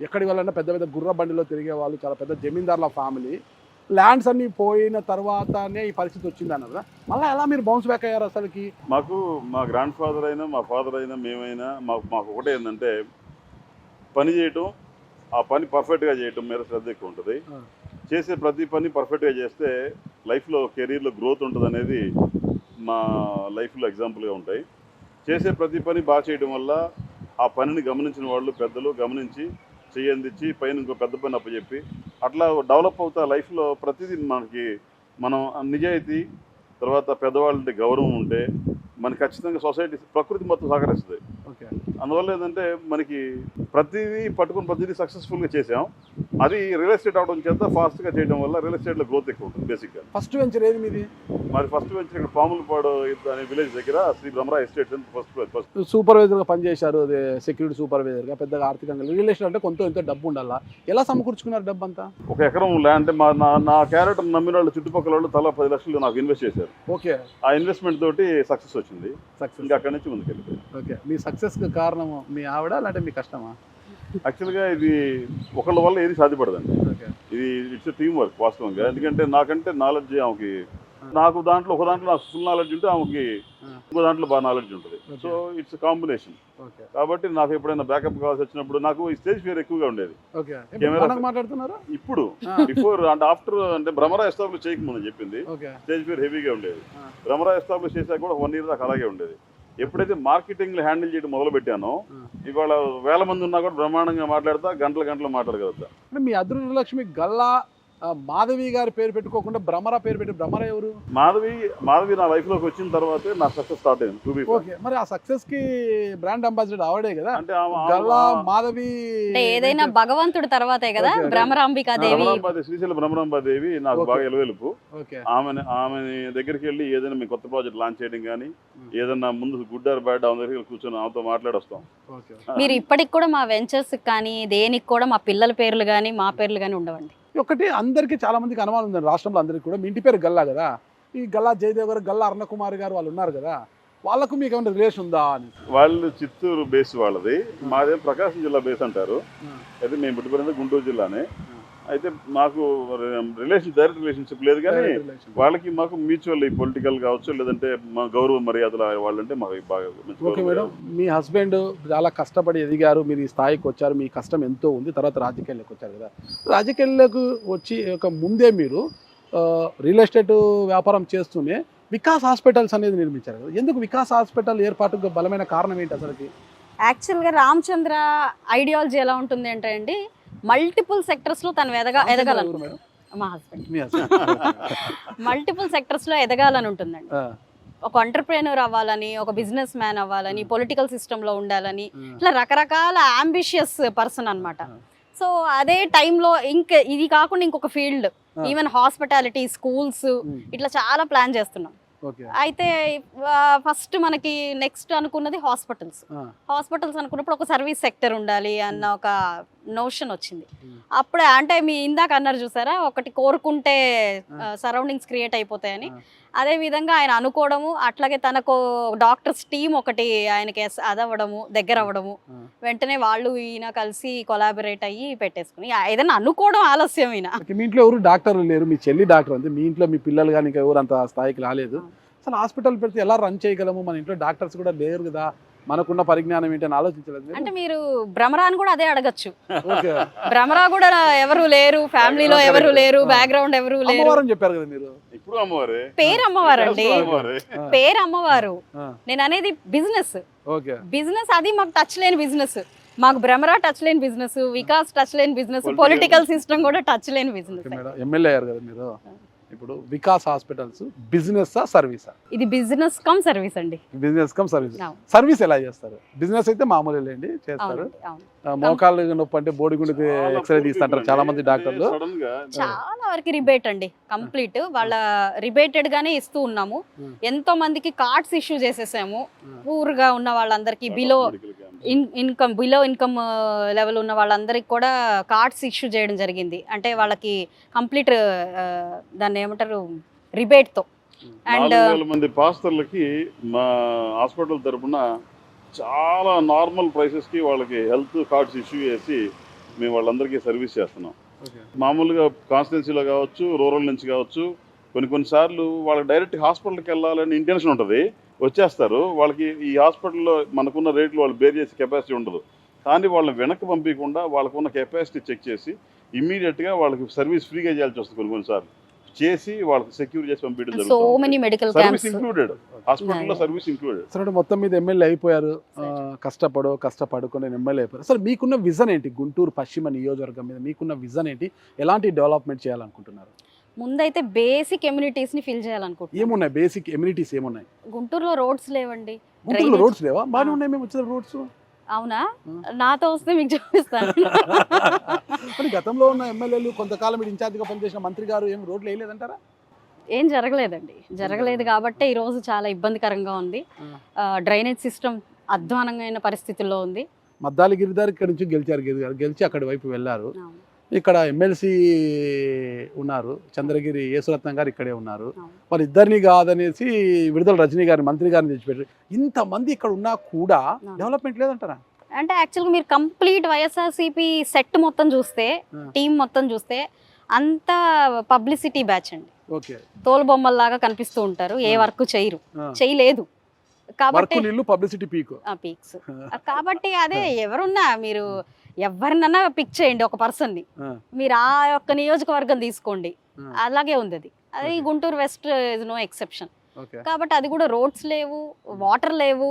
ఎక్కడికి వెళ్ళాలన్నా పెద్ద పెద్ద గుర్ర బండిలో తిరిగేవాళ్ళు. చాలా పెద్ద జమీందారుల ఫ్యామిలీ. ల్యాండ్స్ అన్ని పోయిన తర్వాతనే ఈ పరిస్థితి వచ్చింది అన్నారు కదా, మళ్ళీ ఎలా మీరు బౌన్స్ బ్యాక్ అయ్యారు అసలుకి? మాకు మా గ్రాండ్ ఫాదర్ అయినా మా ఫాదర్ అయినా మేమైనా మాకు ఒకటే ఏంటంటే పని చేయటం, ఆ పని పర్ఫెక్ట్గా చేయటం మీద శ్రద్ధ ఎక్కువ ఉంటుంది. చేసే ప్రతి పని పర్ఫెక్ట్గా చేస్తే లైఫ్లో కెరీర్లో గ్రోత్ ఉంటుంది అనేది మా లైఫ్లో ఎగ్జాంపుల్గా ఉంటాయి. చేసే ప్రతి పని బాగా చేయడం వల్ల ఆ పనిని గమనించిన వాళ్ళు పెద్దలు గమనించి చేయందిచ్చి పైన ఇంకో పెద్ద పని అప్పచెప్పి అట్లా డెవలప్ అవుతా లైఫ్లో ప్రతిదీ మనం నిజాయితీ, తర్వాత పెద్దవాళ్ళంటే గౌరవం ఉంటే మనకి ఖచ్చితంగా సొసైటీ ప్రకృతి మొత్తం సహకరిస్తుంది. ఓకే. అందువల్ల ఏంటంటే మనకి ప్రతిదీ సక్సెస్ఫుల్గా చేసాం. అది రియల్ ఎస్టేట్ అవడం చేత ఫాస్ట్గా చేయడం వల్ల రియల్ ఎస్టేట్లో గ్రోత్ ఎక్కువ ఉంటుంది బేసిక్గా. ఫస్ట్ వెంచర్ ఏది మీది? మరి ఫస్ట్ వెంచర్ ఇక్కడ పాములపాడు అనే విలేజ్ దగ్గర శ్రీ భ్రమరా ఎస్టేట్ ఫస్ట్ సూపర్వైజర్గా పనిచేశారు, అదే సెక్యూరిటీ సూపర్వైజర్గా. పెద్దగా ఆర్థికంగా రియల్ ఎస్టేట్ అంటే కొంత ఎంతో డబ్బు ఉండాలా. ఎలా సమకూర్చుకున్నారు డబ్బు అంతా? 1 ఎకరం ల్యాండ్ నా క్యారెక్టర్ నమ్మిన వాళ్ళు చుట్టుపక్కల వాళ్ళు తలా 10 లక్షలు నాకు ఇన్వెస్ట్ చేశారు. ఓకే. ఆ ఇన్వెస్ట్మెంట్ తోటి సక్సెస్ వచ్చింది. సక్సెస్. ఇంకా అక్కడి నుంచి ముందుకెళ్ళిపోయింది. ఓకే. మీ సక్సెస్కి కారణం మీ ఆవిడ లేదంటే మీ కష్టమా? యాక్చువల్గా ఇది ఒకళ్ళ వల్ల ఏది సాధ్యపడదండి. ఓకే. ఇది ఇట్స్ టీమ్ వర్క్ వాస్తవంగా. ఎందుకంటే నాకంటే నాలెడ్జ్ ఆమెకి, నాకు ఒక దాంట్లో నాకు ఫుల్ నాలెడ్జ్ ఉంటే ఆమెకి ఇంకో దాంట్లో బాగా నాలెడ్జ్ ఉంటుంది. So it's combination. ఓకే. కాబట్టి నాకు ఎప్పుడైనా బ్యాకప్ కావాల్సి వచ్చినప్పుడు నాకు ఈ స్టేజ్ ఫియర్ ఎక్కువగా ఉండేది. ఓకే. కెమెరా మాట్లాడుతున్నారా ఇప్పుడు బిఫోర్ అంటే ఆఫ్టర్ అంటే భ్రమరా ఎస్టాబ్లిష్ చేయకముందు చెప్పింది ఓకే. స్టేజ్ ఫియర్ హెవీగా ఉండేది. భ్రమరా ఎస్టాబ్లిష్ చేశాక కూడా 1 year దాకా అలాగే ఉండేది. ఎప్పుడైతే మార్కెటింగ్ హ్యాండిల్ చేయడం మొదలు పెట్టానో ఇవాళ 1000 మంది ఉన్నా కూడా బ్రహ్మాండంగా మాట్లాడతా, గంటలు మాట్లాడగలుగుతా. అంటే మీ అదృష్టలక్ష్మి గల్లా మాధవి గారి పేరు పెట్టుకోకుండా భ్రమరా పేరు పెట్టి, భ్రమరా ఎవరు? మాధవి నా లైఫ్ లోకి వచ్చిన తర్వాతే నా సక్సెస్ స్టార్ట్ అయింది. ఓకే. మరి ఆ సక్సెస్ కి బ్రాండ్ అంబాసిడర్ ఆవిడే కదా. అంటే గల్లా మాధవి అంటే ఏదైనా భగవంతుడి తర్వాతే కదా భ్రమరాంబికాదేవి. శ్రీశైల భ్రమరాంబాదేవి నాకు బాగా ఎలవేలుపు. ఓకే. ఆమె దగ్గరికి వెళ్ళి ఏదైనా మీ కొత్త ప్రాజెక్ట్ లాంచ్ చేయడం కానీ ఏదన్నా ముందు గుడ్ ఆర్ బ్యాడ్ ఆమె దగ్గరికి కూర్చొని ఆమెతో మాట్లాడొస్తాం. మీరు ఇప్పటికి కూడా మా వెంచర్స్ కానీ దేనికి కూడా మా పిల్లల పేర్లు కానీ మా పేర్లు కానీ ఉండవండి. ఒకటి అందరికీ చాలా మందికి అనుమానం ఉంది రాష్ట్రంలో అందరికీ కూడా, మీ ఇంటి పేరు గల్లా కదా, ఈ గల్లా జయదేవ్ గారు, గల్లా అరుణకుమారి గారు వాళ్ళు ఉన్నారు కదా, వాళ్ళకు మీకు ఏమైనా రిలేషన్ ఉందా అని? వాళ్ళు చిత్తూరు బేస్ వాళ్ళది, మాదే ప్రకాశం జిల్లా బేస్ అంటారు. అయితే మేము పుట్టిపోయినది గుంటూరు జిల్లానే. అయితే మాకు డైరెక్ట్ రిలేషన్షిప్ లేదు, కానీ వాళ్ళకి మాకు మ్యూచువల్ పొలిటికల్ కావచ్చు లేదంటే మా గౌరవ మర్యాదలు వాళ్ళంటే మాకు బాగా. Okay madam. మీ హస్బెండ్ చాలా కష్టపడి ఎదిగారు, మీరు ఈ స్థాయికి వచ్చారు, మీ కష్టం ఎంతో ఉంది, తర్వాత రాజకీయాల్లోకి వచ్చారు కదా. రాజకీయాల్లోకి వచ్చి ఒక ముందే మీరు రియల్ ఎస్టేట్ వ్యాపారం చేస్తూనే వికాస్ హాస్పిటల్స్ అనేది నిర్మించారు కదా. ఎందుకు వికాస్ హాస్పిటల్ ఏర్పాటుకు బలమైన కారణం ఏంటి అసలుకి? యాక్చువల్గా రామచంద్ర ఐడియాలజీ ఎలా ఉంటుంది అంటే అండి, మల్టిపుల్ సెక్టర్స్లో తను ఎదగాలనుకుంటున్నాడు. మా హస్బెండ్ మల్టిపుల్ సెక్టర్స్లో ఎదగాలని ఉంటుందండి. ఒక ఎంటర్ప్రెన్యూర్ అవ్వాలని, ఒక బిజినెస్ మ్యాన్ అవ్వాలని, పొలిటికల్ సిస్టంలో ఉండాలని, ఇట్లా రకరకాల అంబిషియస్ పర్సన్ అన్నమాట. సో అదే టైంలో ఇది కాకుండా ఇంకొక ఫీల్డ్, ఈవెన్ హాస్పిటాలిటీ, స్కూల్స్, ఇట్లా చాలా ప్లాన్ చేస్తున్నాం. అయితే ఫస్ట్ మనకి నెక్స్ట్ అనుకున్నది హాస్పిటల్స్ అనుకున్నప్పుడు ఒక సర్వీస్ సెక్టర్ ఉండాలి అన్న ఒక నోషన్ వచ్చింది. అప్పుడే అంటే మీ ఇందాక అన్నారు చూసారా, ఒకటి కోరుకుంటే సరౌండింగ్స్ క్రియేట్ అయిపోతాయని, అదే విధంగా ఆయన అనుకోవడము, అట్లాగే తనకు డాక్టర్స్ టీం ఒకటి ఆయనకి అదవ్వడము, దగ్గర అవ్వడము, వెంటనే వాళ్ళు ఈయన కలిసి కొలాబరేట్ అయ్యి పెట్టేసుకుని ఏదైనా అనుకోవడం ఆలస్యం. ఈయన మీ ఇంట్లో ఎవరు డాక్టర్లు లేరు, మీ చెల్లి డాక్టర్ అంతే, మీ ఇంట్లో మీ పిల్లలు కానీ ఇంకా ఎవరు అంత స్థాయికి రాలేదు. అసలు హాస్పిటల్ పెడితే ఎలా రన్ చేయగలము, మన ఇంట్లో డాక్టర్స్ కూడా లేరు కదా, మనకున్న పరిజ్ఞానం ఏంటని ఆలోచించలేదు అంటే మీరు భ్రమరాని కూడా అదే అడగచ్చు. భ్రమరా కూడా ఎవరు లేరు, ఫ్యామిలీలో ఎవరు లేరు, బ్యాక్గ్రౌండ్ ఎవరు లేరు అని చెప్పారు కదా మీరు. ఇప్పుడు అమ్మవారే పేరు అమ్మవారు అండి, పేరు అమ్మవారు. నేను అనేది బిజినెస్ అది మాకు టచ్ లేని బిజినెస్, మాకు భ్రమరా టచ్ లేని బిజినెస్, వికాస్ టచ్ లేని బిజినెస్, పొలిటికల్ సిస్టమ్ కూడా టచ్ లేని బిజినెస్. ఎమ్మెల్యే అయ్యారు కదా మీరు. ఇప్పుడు వికాస్ హాస్పిటల్స్ బిజినెస్ సర్వీసా? ఇది బిజినెస్ కమ్ సర్వీస్ అండి. Business come service. సర్వీస్ ఎలా చేస్తారు? బిజినెస్ అయితే మామూలు లేండి చేస్తారు. మోకాళ్ళు నొప్పి అంటే బోడిగుండికి ఎక్స్రే తీస్తుంటారు చాలా మంది డాక్టర్లు. చాలా వరకు రిబేట్ అండి, కంప్లీట్ వాళ్ళ రిబేటెడ్ గానే ఇస్తూ ఉన్నాము. ఎంతో మందికి కార్డ్స్ ఇష్యూ చేసేసాము. పూర్ గా ఉన్న వాళ్ళందరికీ, బిలో ఇన్కమ్ లెవెల్ ఉన్న వాళ్ళందరికీ కూడా కార్డ్స్ ఇష్యూ చేయడం జరిగింది. అంటే వాళ్ళకి కంప్లీట్ దాన్ని ఏమంటారు, రిబేట్ తో. అండ్ 4,000 మంది పాస్టర్లకి మా హాస్పిటల్ తరపున చాలా నార్మల్ ప్రైసెస్కి వాళ్ళకి హెల్త్ కార్డ్స్ ఇష్యూ చేసి మేము వాళ్ళందరికీ సర్వీస్ చేస్తున్నాం. మామూలుగా కాన్స్టిట్యున్సీలో కావచ్చు, రూరల్ నుంచి కావచ్చు, కొన్నిసార్లు వాళ్ళకి డైరెక్ట్ హాస్పిటల్కి వెళ్ళాలని ఇంటెన్షన్ ఉంటుంది, వచ్చేస్తారు. వాళ్ళకి ఈ హాస్పిటల్లో మనకున్న రేట్లు వాళ్ళు బేర్ చేసే కెపాసిటీ ఉండదు. కానీ వాళ్ళని వెనక్కి పంపించకుండా వాళ్ళకున్న కెపాసిటీ చెక్ చేసి ఇమ్మీడియట్గా వాళ్ళకి సర్వీస్ ఫ్రీగా చేయాల్సి వస్తుంది. కొన్నిసార్లు చేసి వాళ్ళకి సెక్యూర్ చేసి పంపించడం జరుగుతుంది. సర్వీస్ ఇంక్లూడెడ్, హాస్పిటల్లో సర్వీస్ ఇంక్లూడెడ్. సరే, మొత్తం మీద ఎమ్మెల్యే అయిపోయారు, కష్టపడుకుని ఎమ్మెల్యే అయిపోయారు. అసలు మీకున్న విజన్ ఏంటి? గుంటూరు పశ్చిమ నియోజకవర్గం మీద మీకున్న విజన్ ఏంటి? ఎలాంటి డెవలప్మెంట్ చేయాలనుకుంటున్నారు? ముందైతే బేసిక్ ఎమ్యూనిటీస్ ని ఫిల్ చేయాలనుకుంటున్నాను. ఏమున్నాయి బేసిక్ ఎమ్యూనిటీస్? ఏమున్నాయి? గుంటూరులో రోడ్స్ లేవండి, Drainage. రోడ్స్ లేవా? బాగానే ఉన్నాయి మేము వచ్చిన రోడ్స్. అవునా? నాతో వస్తే మీకు చూపిస్తాను. మరి గతంలో ఉన్న ఎమ్మెల్యేలు కొంతకాలం మీరు ఇన్ఛార్జిగా పనిచేసిన మంత్రి గారు ఏం రోడ్లు వేయలేదంటారా? ఏం జరగలేదండి. జరగలేదు కాబట్టే ఈరోజు చాలా ఇబ్బందికరంగా ఉంది. డ్రైనేజ్ సిస్టమ్ అధ్వానంగా పరిస్థితుల్లో ఉంది. మద్దాలి గిరిదారు ఇక్కడ నుంచి గెలిచారు, గెలిచి అక్కడి వైపు వెళ్ళారు. ఇక్కడ ఎమ్మెల్సీ ఉన్నారు, చంద్రగిరి యేసురత్నం గారు ఇక్కడే ఉన్నారు. మరి ఇద్దరిని కాదనేసి విడుదల రజనీ గారిని, మంత్రి గారిని తెచ్చిపెట్టారు. ఇంతమంది ఇక్కడ ఉన్నా కూడా డెవలప్మెంట్ లేదంటారా? అంటే యాక్చువల్గా మీరు కంప్లీట్ వైఎస్ఆర్సీపీ సెట్ మొత్తం చూస్తే, టీం మొత్తం చూస్తే అంత పబ్లిసిటీ బ్యాచ్ అండి. ఓకే, తోలుబొమ్మల్లాగా కనిపిస్తూ ఉంటారు, ఏ వర్క్ చేయలేదు కాబట్టి పబ్లిసిటీ పీక్స్. కాబట్టి అదే ఎవరున్నా మీరు ఎవరినన్నా పిక్ చేయండి, ఒక పర్సన్ ని మీరు ఆ యొక్క నియోజకవర్గం తీసుకోండి, అలాగే ఉంది అది. అది Guntur West is no exception. కాబట్టి అది కూడా రోడ్స్ లేవు, వాటర్ లేవు,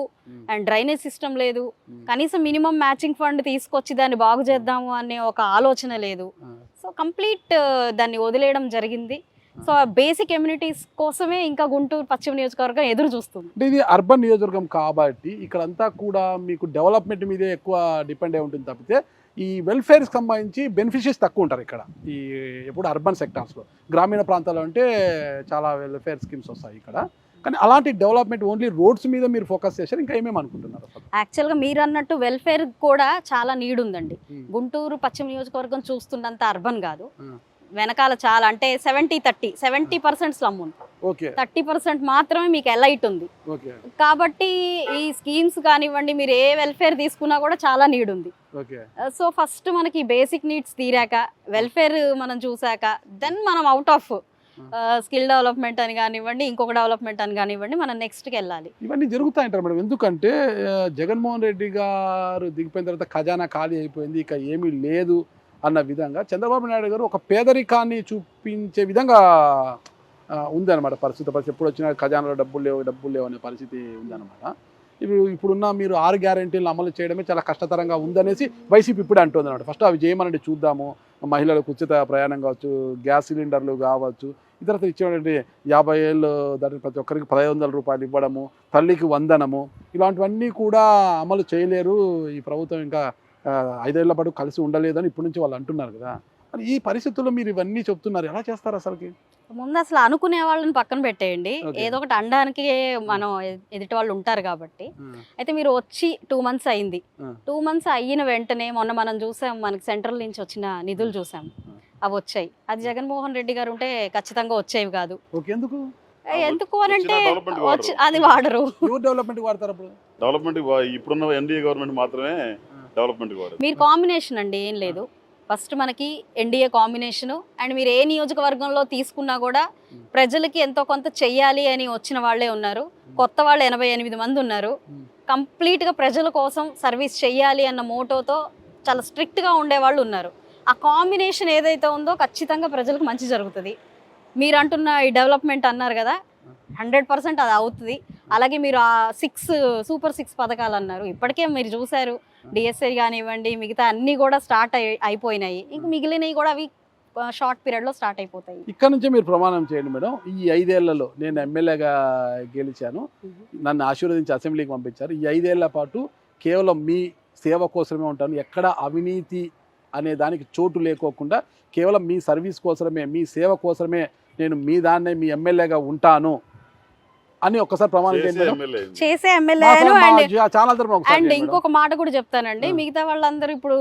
అండ్ డ్రైనేజ్ సిస్టమ్ లేదు. కనీసం మినిమం మ్యాచింగ్ ఫండ్ తీసుకొచ్చి దాన్ని బాగు చేద్దాము అనే ఒక ఆలోచన లేదు. సో కంప్లీట్ దాన్ని వదిలేయడం జరిగింది. సో బేసిక్ కమ్యూనిటీస్ కోసమే ఇంకా గుంటూరు పశ్చిమ నియోజకవర్గం ఎదురు చూస్తుంది. అంటే ఇది అర్బన్ నియోజకవర్గం కాబట్టి ఇక్కడంతా కూడా మీకు డెవలప్మెంట్ మీదే ఎక్కువ డిపెండ్ అయి ఉంటుంది తప్పితే ఈ వెల్ఫేర్కి సంబంధించి బెనిఫిషియర్స్ తక్కువ ఉంటారు ఇక్కడ. ఈ ఎప్పుడు అర్బన్ సెక్టార్స్లో, గ్రామీణ ప్రాంతాల్లో అంటే చాలా వెల్ఫేర్ స్కీమ్స్ వస్తాయి ఇక్కడ. కానీ అలాంటి డెవలప్మెంట్ ఓన్లీ రోడ్స్ మీద మీరు ఫోకస్ చేశారు, ఇంకా ఏమేమి అనుకుంటున్నారు? యాక్చువల్గా మీరు అన్నట్టు వెల్ఫేర్ కూడా చాలా నీడ్ ఉందండి. గుంటూరు పశ్చిమ నియోజకవర్గం చూస్తున్నంత అర్బన్ కాదు, వెనకాల చాలా అంటే 70% స్లమ్ ఉంది, 30% మాత్రమే మీకు ఎలైట్ ఉంది. కాబట్టి ఈ స్కీమ్స్ కానివ్వండి, మీరు ఏ వెల్ఫేర్ తీసుకున్నా కూడా చాలా నీడ్ ఉంది. సో ఫస్ట్ మనకి బేసిక్ నీడ్స్ తీరాక, వెల్ఫేర్ మనం చూసాక, దెన్ మనం అవుట్ ఆఫ్ స్కిల్ డెవలప్మెంట్ అని కానివ్వండి, ఇంకొక డెవలప్మెంట్ అని కానివ్వండి, మనం నెక్స్ట్కి వెళ్ళాలి. ఇవన్నీ జరుగుతాయంటారు మేడం. ఎందుకంటే జగన్మోహన్ రెడ్డి గారు దిగిపోయిన తర్వాత ఖజానా ఖాళీ అయిపోయింది, ఇక ఏమీ లేదు అన్న విధంగా చంద్రబాబు నాయుడు గారు ఒక పేదరికాన్ని చూపించే విధంగా ఉందన్నమాట పరిస్థితి. ఎప్పుడు వచ్చినా ఖజానాలో డబ్బులు లేవు అనే పరిస్థితి ఉందన్నమాట. ఇప్పుడున్న మీరు 6 గ్యారెంటీలను అమలు చేయడమే చాలా కష్టతరంగా ఉందనేసి వైసీపీ ఇప్పుడే అంటుంది అనమాట. ఫస్ట్ అవి చేయమనండి చూద్దాము, మహిళలకు ఉచిత ప్రయాణం కావచ్చు, గ్యాస్ సిలిండర్లు కావచ్చు, ఇతర ఇచ్చేటువంటి 50 ఏళ్ళు దాని ప్రతి ఒక్కరికి 1500 రూపాయలు ఇవ్వడము, తల్లికి వందనము, ఇలాంటివన్నీ కూడా అమలు చేయలేరు ఈ ప్రభుత్వం, ఇంకా 5 ఏళ్ల పాటు కలిసి ఉండలేదని ఇప్పటి నుంచి వాళ్ళు అంటున్నారు కదా. మరి ఈ పరిస్థితుల్లో మీరు ఇవన్నీ చెప్తున్నారు, ఎలా చేస్తారు అసలుకి? ముందు అసలు అనుకునే వాళ్ళని పక్కన పెట్టేయండి, ఏదో ఒకటి అనడానికి మనం ఎదుటి వాళ్ళు ఉంటారు కాబట్టి. అయితే మీరు వచ్చి 2 months అయింది. 2 months అయిన వెంటనే మొన్న మనం చూసాం, మనకి సెంట్రల్ నుంచి వచ్చిన నిధులు చూసాం, అవి వచ్చాయి. అది జగన్మోహన్ రెడ్డి గారు ఉంటే ఖచ్చితంగా వచ్చేవి కాదు. ఎందుకు అని అంటే అది వాడరు. డెవలప్మెంట్ వాడతారు. డెవలప్మెంట్ ఇప్పుడున్న ఎన్డీఏ గవర్నమెంట్ మాత్రమే డెవలప్మెంట్ వాడరు. మీరు కాంబినేషన్ అండి, ఏం లేదు. ఫస్ట్ మనకి ఎన్డీఏ కాంబినేషను, అండ్ మీరు ఏ నియోజకవర్గంలో తీసుకున్నా కూడా ప్రజలకి ఎంతో కొంత చెయ్యాలి అని వచ్చిన వాళ్ళే ఉన్నారు. కొత్త వాళ్ళు 88 మంది ఉన్నారు. కంప్లీట్గా ప్రజల కోసం సర్వీస్ చెయ్యాలి అన్న మోటోతో చాలా స్ట్రిక్ట్గా ఉండేవాళ్ళు ఉన్నారు. ఆ కాంబినేషన్ ఏదైతే ఉందో ఖచ్చితంగా ప్రజలకు మంచి జరుగుతుంది. మీరు అంటున్న ఈ డెవలప్మెంట్ అన్నారు కదా, 100% అది అవుతుంది. అలాగే మీరు ఆ 6 సూపర్ 6 పథకాలు అన్నారు, ఇప్పటికే మీరు చూశారు. డిఎస్ఐ కానివ్వండి, మిగతా అన్నీ కూడా స్టార్ట్ అయిపోయినాయి. ఇంక మిగిలినవి కూడా అవి షార్ట్ పీరియడ్లో స్టార్ట్ అయిపోతాయి. ఇక్కడ నుంచే మీరు ప్రమాణం చేయండి మేడం. ఈ 5 ఏళ్లలో నేను ఎమ్మెల్యేగా గెలిచాను, నన్ను ఆశీర్వదించి అసెంబ్లీకి పంపించారు. ఈ 5 ఏళ్ల పాటు కేవలం మీ సేవ కోసమే ఉంటాను, ఎక్కడ అవినీతి అనే దానికి చోటు లేకోకుండా కేవలం మీ సర్వీస్ కోసమే, మీ సేవ కోసమే నేను మీ దాన్నే మీ ఎమ్మెల్యేగా ఉంటాను అని ఒక్కసారి ప్రమాణం చేసే ఎమ్మెల్యే. అండ్ ఇంకొక మాట కూడా చెప్తానండి, మిగతా వాళ్ళందరూ ఇప్పుడు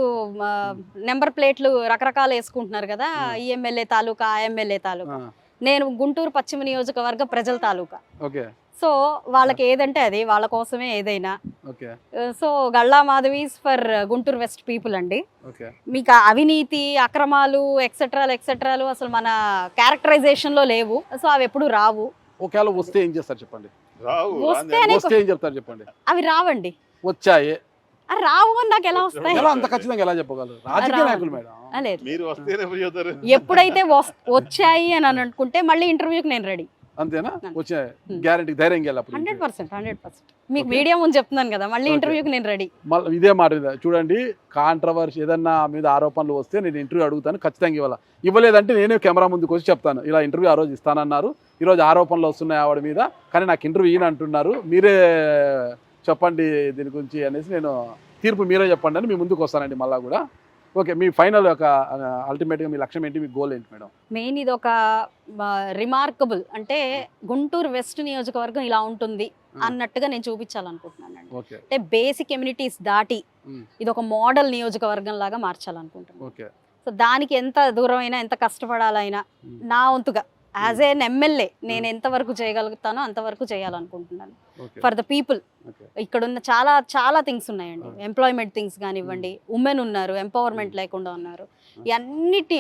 నెంబర్ ప్లేట్లు రకరకాలు వేసుకుంటున్నారు కదా, ఈ ఎమ్మెల్యే తాలూకా, ఆ ఎమ్మెల్యే తాలూకా. నేను గుంటూరు పశ్చిమ నియోజకవర్గ ప్రజల తాలూకా. సో వాళ్ళకి ఏదంటే అది, వాళ్ళ కోసమే ఏదైనా. So Galla Madhavi's for Guntur west people అండి. మీకు అవినీతి, అక్రమాలు, ఎక్సెట్రాలు అసలు మన క్యారెక్టరైజేషన్ లో లేవు. సో అవి ఎప్పుడు రావు. ఒకవేళ వస్తే ఏం చేస్తారు చెప్పండి? వస్తే ఏం చెప్తారు చెప్పండి? అవి రావండి. వచ్చాయి రావు అని నాకు ఎలా వస్తాయి? అంత ఖచ్చితంగా ఎలా చెప్పగలరు రాజకీయ నాయకులు మేడం? ఎప్పుడైతే వచ్చాయి అని అనుకుంటే మళ్ళీ ఇంటర్వ్యూకి నేను రెడీ. అంతేనా? వచ్చే గ్యారెంటీ ధైర్యంగా 100%. మీకు మీడియా ముందు చెప్తున్నాను కదా, మళ్ళీ ఇంటర్వ్యూకి నేను రెడీ. ఇదే మాట చూడండి, కాంట్రవర్సీ ఏదన్నా మీద ఆరోపణలు వస్తే నేను ఇంటర్వ్యూ అడుగుతాను, ఖచ్చితంగా ఇవ్వలేదంటే నేనే కెమెరా ముందుకు వచ్చి చెప్తాను, ఇలా ఇంటర్వ్యూ ఆ రోజు ఇస్తానన్నారు, ఈరోజు ఆరోపణలు వస్తున్నాయి ఆవిడ మీద, కానీ నాకు ఇంటర్వ్యూ ఈయన అంటున్నారు, మీరే చెప్పండి దీని గురించి అనేసి నేను తీర్పు మీరే చెప్పండి అని మీ ముందుకు వస్తానండి మళ్ళీ కూడా. ఓకే, మీ ఫైనల్ ఒక అల్టిమేట్గా మీ లక్ష్యం ఏంటి, మీ గోల్ ఏంటి మేడం? మెయిన్ ఇది ఒక రిమార్కబుల్ అంటే గుంటూరు వెస్ట్ నియోజకవర్గం ఇలా ఉంటుంది అన్నట్టుగా నేను చూపించాలనుకుంటున్నాను. ఓకే, అంటే బేసిక్ కమ్యూనిటీస్ దాటి ఇది ఒక మోడల్ నియోజకవర్గం లాగా మార్చాలనుకుంటున్నాను. ఓకే, సో దానికి ఎంత దూరమైనా ఎంత కష్టపడాలైనా నా వంతుగా యాజ్ ఎన్ ఎమ్మెల్యే నేను ఎంతవరకు చేయగలుగుతానో అంతవరకు చేయాలనుకుంటున్నాను ఫర్ ద పీపుల్. ఇక్కడ ఉన్న చాలా చాలా థింగ్స్ ఉన్నాయండి, ఎంప్లాయ్మెంట్ థింగ్స్ కానివ్వండి, ఉమెన్ ఉన్నారు, ఎంపవర్మెంట్ లేకుండా ఉన్నారు, ఇవన్నిటి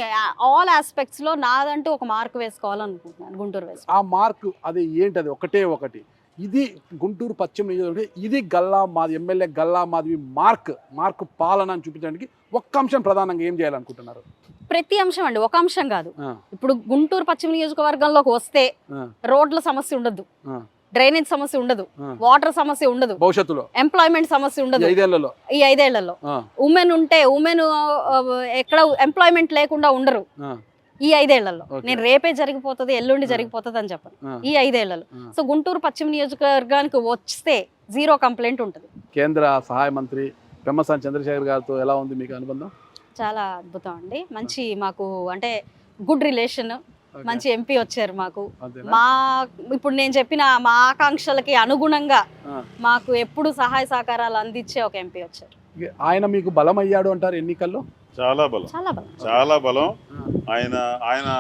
ఆల్ ఆస్పెక్ట్స్లో నాదంటూ ఒక మార్క్ వేసుకోవాలనుకుంటున్నాను గుంటూరు వెస్ట్. ఆ మార్క్ అది ఏంటి? అది ఒకటే ఒకటి, ఇది గుంటూరు పశ్చిమ నియోజకవర్గం, ఇది గల్లా మాది ఎమ్మెల్యే గల్లా మాధవి మార్క్ పాలన అని చూపించడానికి ఒక్క అంశం ప్రధానంగా ఏం చేయాలనుకుంటున్నారు? ప్రతి అంశం అండి, ఒక అంశం కాదు. ఇప్పుడు గుంటూరు పశ్చిమ నియోజకవర్గంలోకి వస్తే రోడ్ల సమస్య ఉండదు, డ్రైనేజ్ సమస్య ఉండదు, వాటర్ సమస్య ఉండదు, భవిష్యత్తులో ఎంప్లాయ్మెంట్ సమస్య ఉండదు. ఈ 5 ఏళ్లలో ఉమెన్ ఉంటే ఉమెన్ ఎక్కడ ఎంప్లాయ్మెంట్ లేకుండా ఉండరు ఈ 5 ఏళ్లలో. నేను రేపే జరిగిపోతుంది ఎల్లుండి జరిగిపోతుంది అని చెప్పను, ఈ 5 ఏళ్లలో. సో గుంటూరు పశ్చిమ నియోజకవర్గానికి వస్తే 0 కంప్లైంట్ ఉంటుంది. కేంద్ర సహాయ మంత్రి పెమ్మసాని చంద్రశేఖర్ గారితో ఎలా ఉంది మీకు అనుబంధం? చాలా అద్భుతం అండి, మంచి మాకు అంటే గుడ్ రిలేషన్, మంచి ఎంపీ వచ్చారు మాకు. మా ఇప్పుడు నేను చెప్పిన మా ఆకాంక్షలకి అనుగుణంగా మాకు ఎప్పుడు సహాయ సహకారాలు అందించే ఒక ఎంపీ వచ్చారు. ఆయన మీకు బలం అయ్యాడు అంటారు ఎన్నికల్లో? చాలా బలం. ఆయన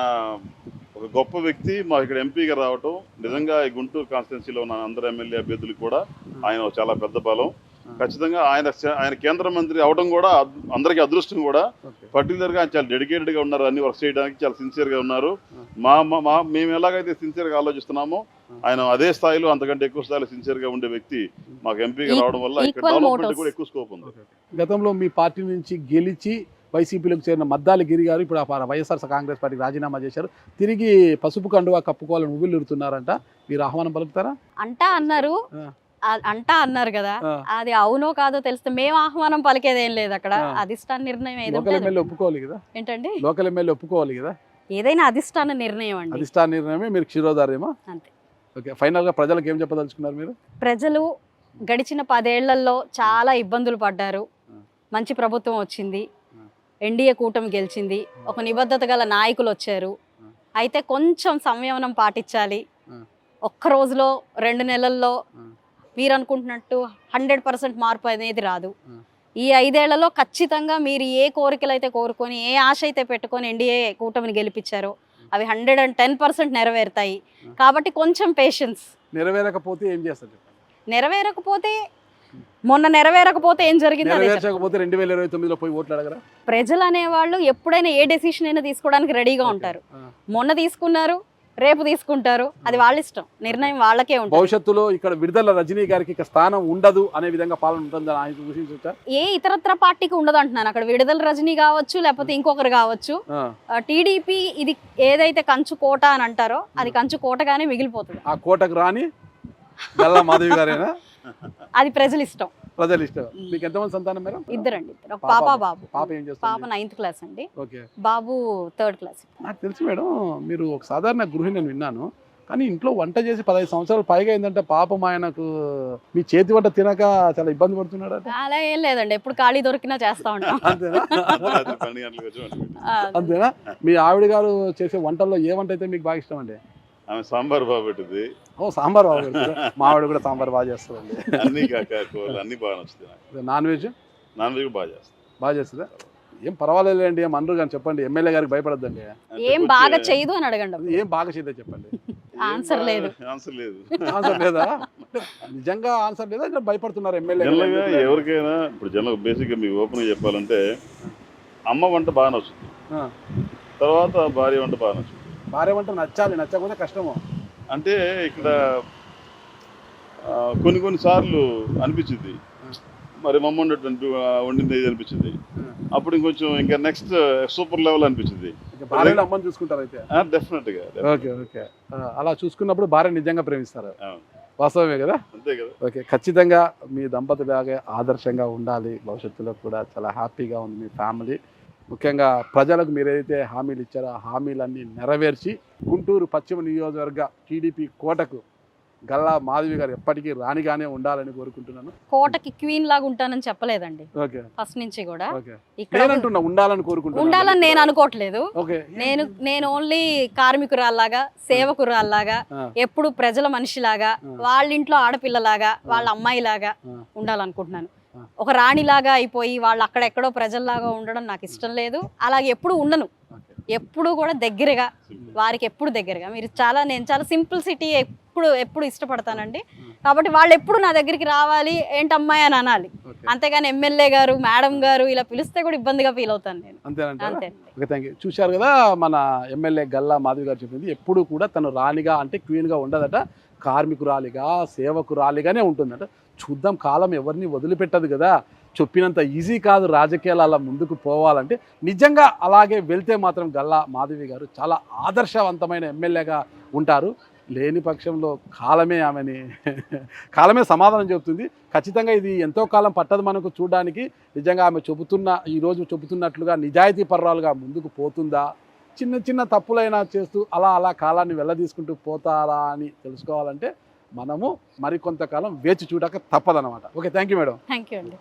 ఒక గొప్ప వ్యక్తి. మా ఇక్కడ ఎంపీగా రావటం నిజంగా ఈ గుంటూరు కాన్స్టిట్యున్సీలో ఉన్న అందరు ఎమ్మెల్యే అభ్యర్థులకు కూడా ఆయన చాలా పెద్ద బలం. ఖచ్చితంగా ఆయన కేంద్ర మంత్రి అవడం కూడా అందరికీ అదృష్టం కూడా. పర్టికులర్ గా చాలా డెడికేటెడ్ గా ఉన్నారు, అన్ని వర్క్ చేయడానికి చాలా సిన్సియర్ గా ఉన్నారు. మేము ఎలాగైతే సిన్సియర్ గా ఆలోచిస్తున్నామో ఆయన అదే స్థాయిలో అంతకంటే ఎక్కువ స్థాయిలో సిన్సియర్ గా ఉండే వ్యక్తి మాకు ఎంపీగా రావడం వల్ల ఇక్కడ డెవలప్మెంట్ కూడా ఎక్కువ స్కోప్ ఉంది. గతంలో మీ పార్టీ నుంచి గెలిచి వైసీపీలోకి చేరిన మద్దాలి గిరి గారు ఇప్పుడు వైఎస్ఆర్ కాంగ్రెస్ పార్టీకి రాజీనామా చేశారు, తిరిగి పసుపు కండువా కప్పుకోవాలని ఉవ్విల్లురుతున్నారంట, మీరు ఆహ్వానం పలుకుతారా? అన్నారు కదా, అది అవునో కాదో తెలిస్తే మేము ఆహ్వానం పలికేదేం లేదు. అక్కడ అధిష్టాన నిర్ణయం ఒప్పుకోవాలి కదా ఏంటండి, లోకల్ ఎమ్మెల్యే ఒప్పుకోవాలి కదా, ఏదైనా అధిష్టాన నిర్ణయం అండి. అధిష్టాన నిర్ణయమే మీరు క్షీరోదారేమో అంతే. ఓకే, ఫైనల్ గా ప్రజలకు ఏం చెప్పదలుచుకున్నారు మీరు? ప్రజలు గడిచిన 10 ఏళ్లలో చాలా ఇబ్బందులు పడ్డారు, మంచి ప్రభుత్వం వచ్చింది, ఎన్డీఏ కూటమి గెలిచింది, ఒక నిబద్ధత గల నాయకులు వచ్చారు. అయితే కొంచెం సంయమనం పాటించాలి. ఒక్క రోజులో 2 నెలల్లో మీరు అనుకుంటున్నట్టు 100% మార్పు అనేది రాదు. ఈ 5 ఏళ్లలో ఖచ్చితంగా మీరు ఏ కోరికలు అయితే కోరుకొని ఏ ఆశ అయితే పెట్టుకొని ఎన్డీఏ కూటమిని గెలిపించారో అవి 110% నెరవేరుతాయి. కాబట్టి కొంచెం పేషెన్స్. నెరవేరకపోతే ఏం చేస్తారు? మొన్న నెరవేరకపోతే ఏం జరిగింది? 2029లో పోయి ఓట్లు అడగరా? ప్రజలు అనేవాళ్ళు ఎప్పుడైనా ఏ డెసిషన్ అయినా తీసుకోవడానికి రెడీగా ఉంటారు. మొన్న తీసుకున్నారు, రేపు తీసుకుంటారు, అది వాళ్ళ ఇష్టం, నిర్ణయం వాళ్ళకే ఉంటుంది. భవిష్యత్తులో ఇక్కడ విడుదల రజనీ గారికి స్థానం ఉండదు అనే విధంగా పాలన ఉంటుందని ఆయన సూచించా? ఏ ఇతరత్ర పార్టీకి ఉండదు అంటున్నాను. అక్కడ విడుదల రజనీ కావచ్చు, లేకపోతే ఇంకొకరు కావచ్చు. టీడీపీ ఇది ఏదైతే కంచు కోట అని అంటారో అది కంచు కోటగానే మిగిలిపోతుంది. ఆ కోటకు రాని గల్లా మాధవి గారేనా? అది ప్రజల ఇష్టం. మీకు ఎంతమంది సంతానం మేడం? ఇద్దరండి, ఒక పాప బాబు. పాప ఏం చేస్తారు? పాప 9th క్లాస్ అండి, బాబు 3rd క్లాస్. నాకు తెలుసు మేడం, మీరు ఒక సాధారణ గృహిణి నేను విన్నాను, కానీ ఇంట్లో వంట చేసి 15 సంవత్సరాలు పైగా అయిందంటే పాపం ఆయనకు మీ చేతి వంట తినక చాలా ఇబ్బంది పడుతున్నాడు. అలా ఏం లేదండి, ఎప్పుడు ఖాళీ దొరికినా చేస్తా ఉంటాం. అంతేనా? మీ ఆవిడ గారు చేసే వంటల్లో ఏ వంట అయితే మీకు బాగా ఇష్టం అండి? ఆమె సాంబార్ బాగా పెట్టింది. సాంబార్ బాగా పెడుతుంది. మా ఆవిడ కూడా సాంబార్ బాగా చేస్తుందండి. అన్ని బాగా నచ్చుతాయి. నాన్ వెజ్ బాగా చేస్తుందా? ఏం పర్వాలేదండి, ఏం అనరు కానీ చెప్పండి, ఎమ్మెల్యే గారికి భయపడద్దండి. ఏం బాగా చేయదు అని అడగండి. ఏం బాగా చేయదో చెప్పండి. ఆన్సర్ లేదా? నిజంగా ఆన్సర్ లేదా? ఇక్కడ భయపడుతున్నారు ఎమ్మెల్యే. ఎవరికైనా ఇప్పుడు జనరల్ బేసిక్గా మీకు ఓపెన్గా చెప్పాలంటే అమ్మ వంట బాగా నచ్చుతుంది, తర్వాత భార్య వంట బాగా నచ్చుతుంది. భార్య వంట నచ్చాలి, నచ్చకపోతే కష్టము. అంటే ఇక్కడ కొన్ని సార్లు అనిపించింది మరి మమ్మ వండింది అనిపించింది, అప్పుడు ఇంకొంచెం ఇంకా నెక్స్ట్ సూపర్ లెవెల్ అనిపించింది. భార్యలు అమ్మని చూసుకుంటారు అయితే? డెఫినెట్ గా. ఓకే. అలా చూసుకున్నప్పుడు భార్య నిజంగా ప్రేమిస్తారు, వాస్తవమే కదా? అంతే కదా. ఓకే, ఖచ్చితంగా మీ దంపతులాగే ఆదర్శంగా ఉండాలి. భవిష్యత్తులో కూడా చాలా హ్యాపీగా ఉంది మీ ఫ్యామిలీ. ముఖ్యంగా ప్రజలకు మీరు ఏదైతే హామీలు ఇచ్చారో ఆ హామీలన్నీ నెరవేర్చి గుంటూరు పశ్చిమ నియోజకవర్గ టీడీపీ కోటకు గల్లా మాధవి గారు ఎప్పటికీ రాణిగానే ఉండాలని కోరుకుంటున్నాను. కోటకి క్వీన్ లాగా ఉంటానని చెప్పలేదండి ఓకే ఫస్ట్ నుంచి కూడా. ఓకే ఇక్కడ నేనంటున్నా ఉండాలని కోరుకుంటున్నాను. ఉండాలని నేను అనుకోవట్లేదు. ఓకే నేను ఓన్లీ కార్మికురాల్లాగా, సేవకురాల్లాగా, ఎప్పుడు ప్రజల మనిషిలాగా, వాళ్ళ ఇంట్లో ఆడపిల్లలాగా, వాళ్ళ అమ్మాయిలాగా ఉండాలనుకుంటున్నాను. ఒక రాణిలాగా అయిపోయి వాళ్ళు అక్కడెక్కడో ప్రజల్లాగా ఉండడం నాకు ఇష్టం లేదు. అలాగే ఎప్పుడు ఉండను, ఎప్పుడు కూడా దగ్గరగా, వారికి ఎప్పుడు దగ్గరగా. నేను చాలా సింప్లిసిటీ ఎప్పుడు ఇష్టపడతానండి. కాబట్టి వాళ్ళు ఎప్పుడు నా దగ్గరికి రావాలి, ఏంటమ్మాయి అని అనాలి. అంతేగాని ఎమ్మెల్యే గారు, మేడం గారు ఇలా పిలిస్తే కూడా ఇబ్బందిగా ఫీల్ అవుతాను నేను. అంతే. Okay, thank you. చూశారు కదా మన ఎమ్మెల్యే గల్లా మాధవి గారు చెప్పింది. ఎప్పుడు కూడా తను రాణిగా అంటే క్వీన్గా ఉండదట, కార్మికురాలిగా, సేవకురాలిగానే ఉంటుందట. చూద్దాం, కాలం ఎవరిని వదిలిపెట్టదు కదా. చెప్పినంత ఈజీ కాదు రాజకీయాలు అలా ముందుకు పోవాలంటే. నిజంగా అలాగే వెళ్తే మాత్రం గల్లా మాధవి గారు చాలా ఆదర్శవంతమైన ఎమ్మెల్యేగా ఉంటారు. లేని పక్షంలో కాలమే సమాధానం చెబుతుంది. ఖచ్చితంగా ఇది ఎంతో కాలం పట్టదు మనకు చూడడానికి. నిజంగా ఆమె ఈరోజు చెబుతున్నట్లుగా నిజాయితీ పర్రాలుగా ముందుకు పోతుందా, చిన్న చిన్న తప్పులైనా చేస్తూ అలా కాలాన్ని వెళ్ళదీసుకుంటూ పోతారా అని తెలుసుకోవాలంటే మనము మరికొంతకాలం వేచి చూడక తప్పదన్నమాట. Okay, thank you madam. Thank you అండి.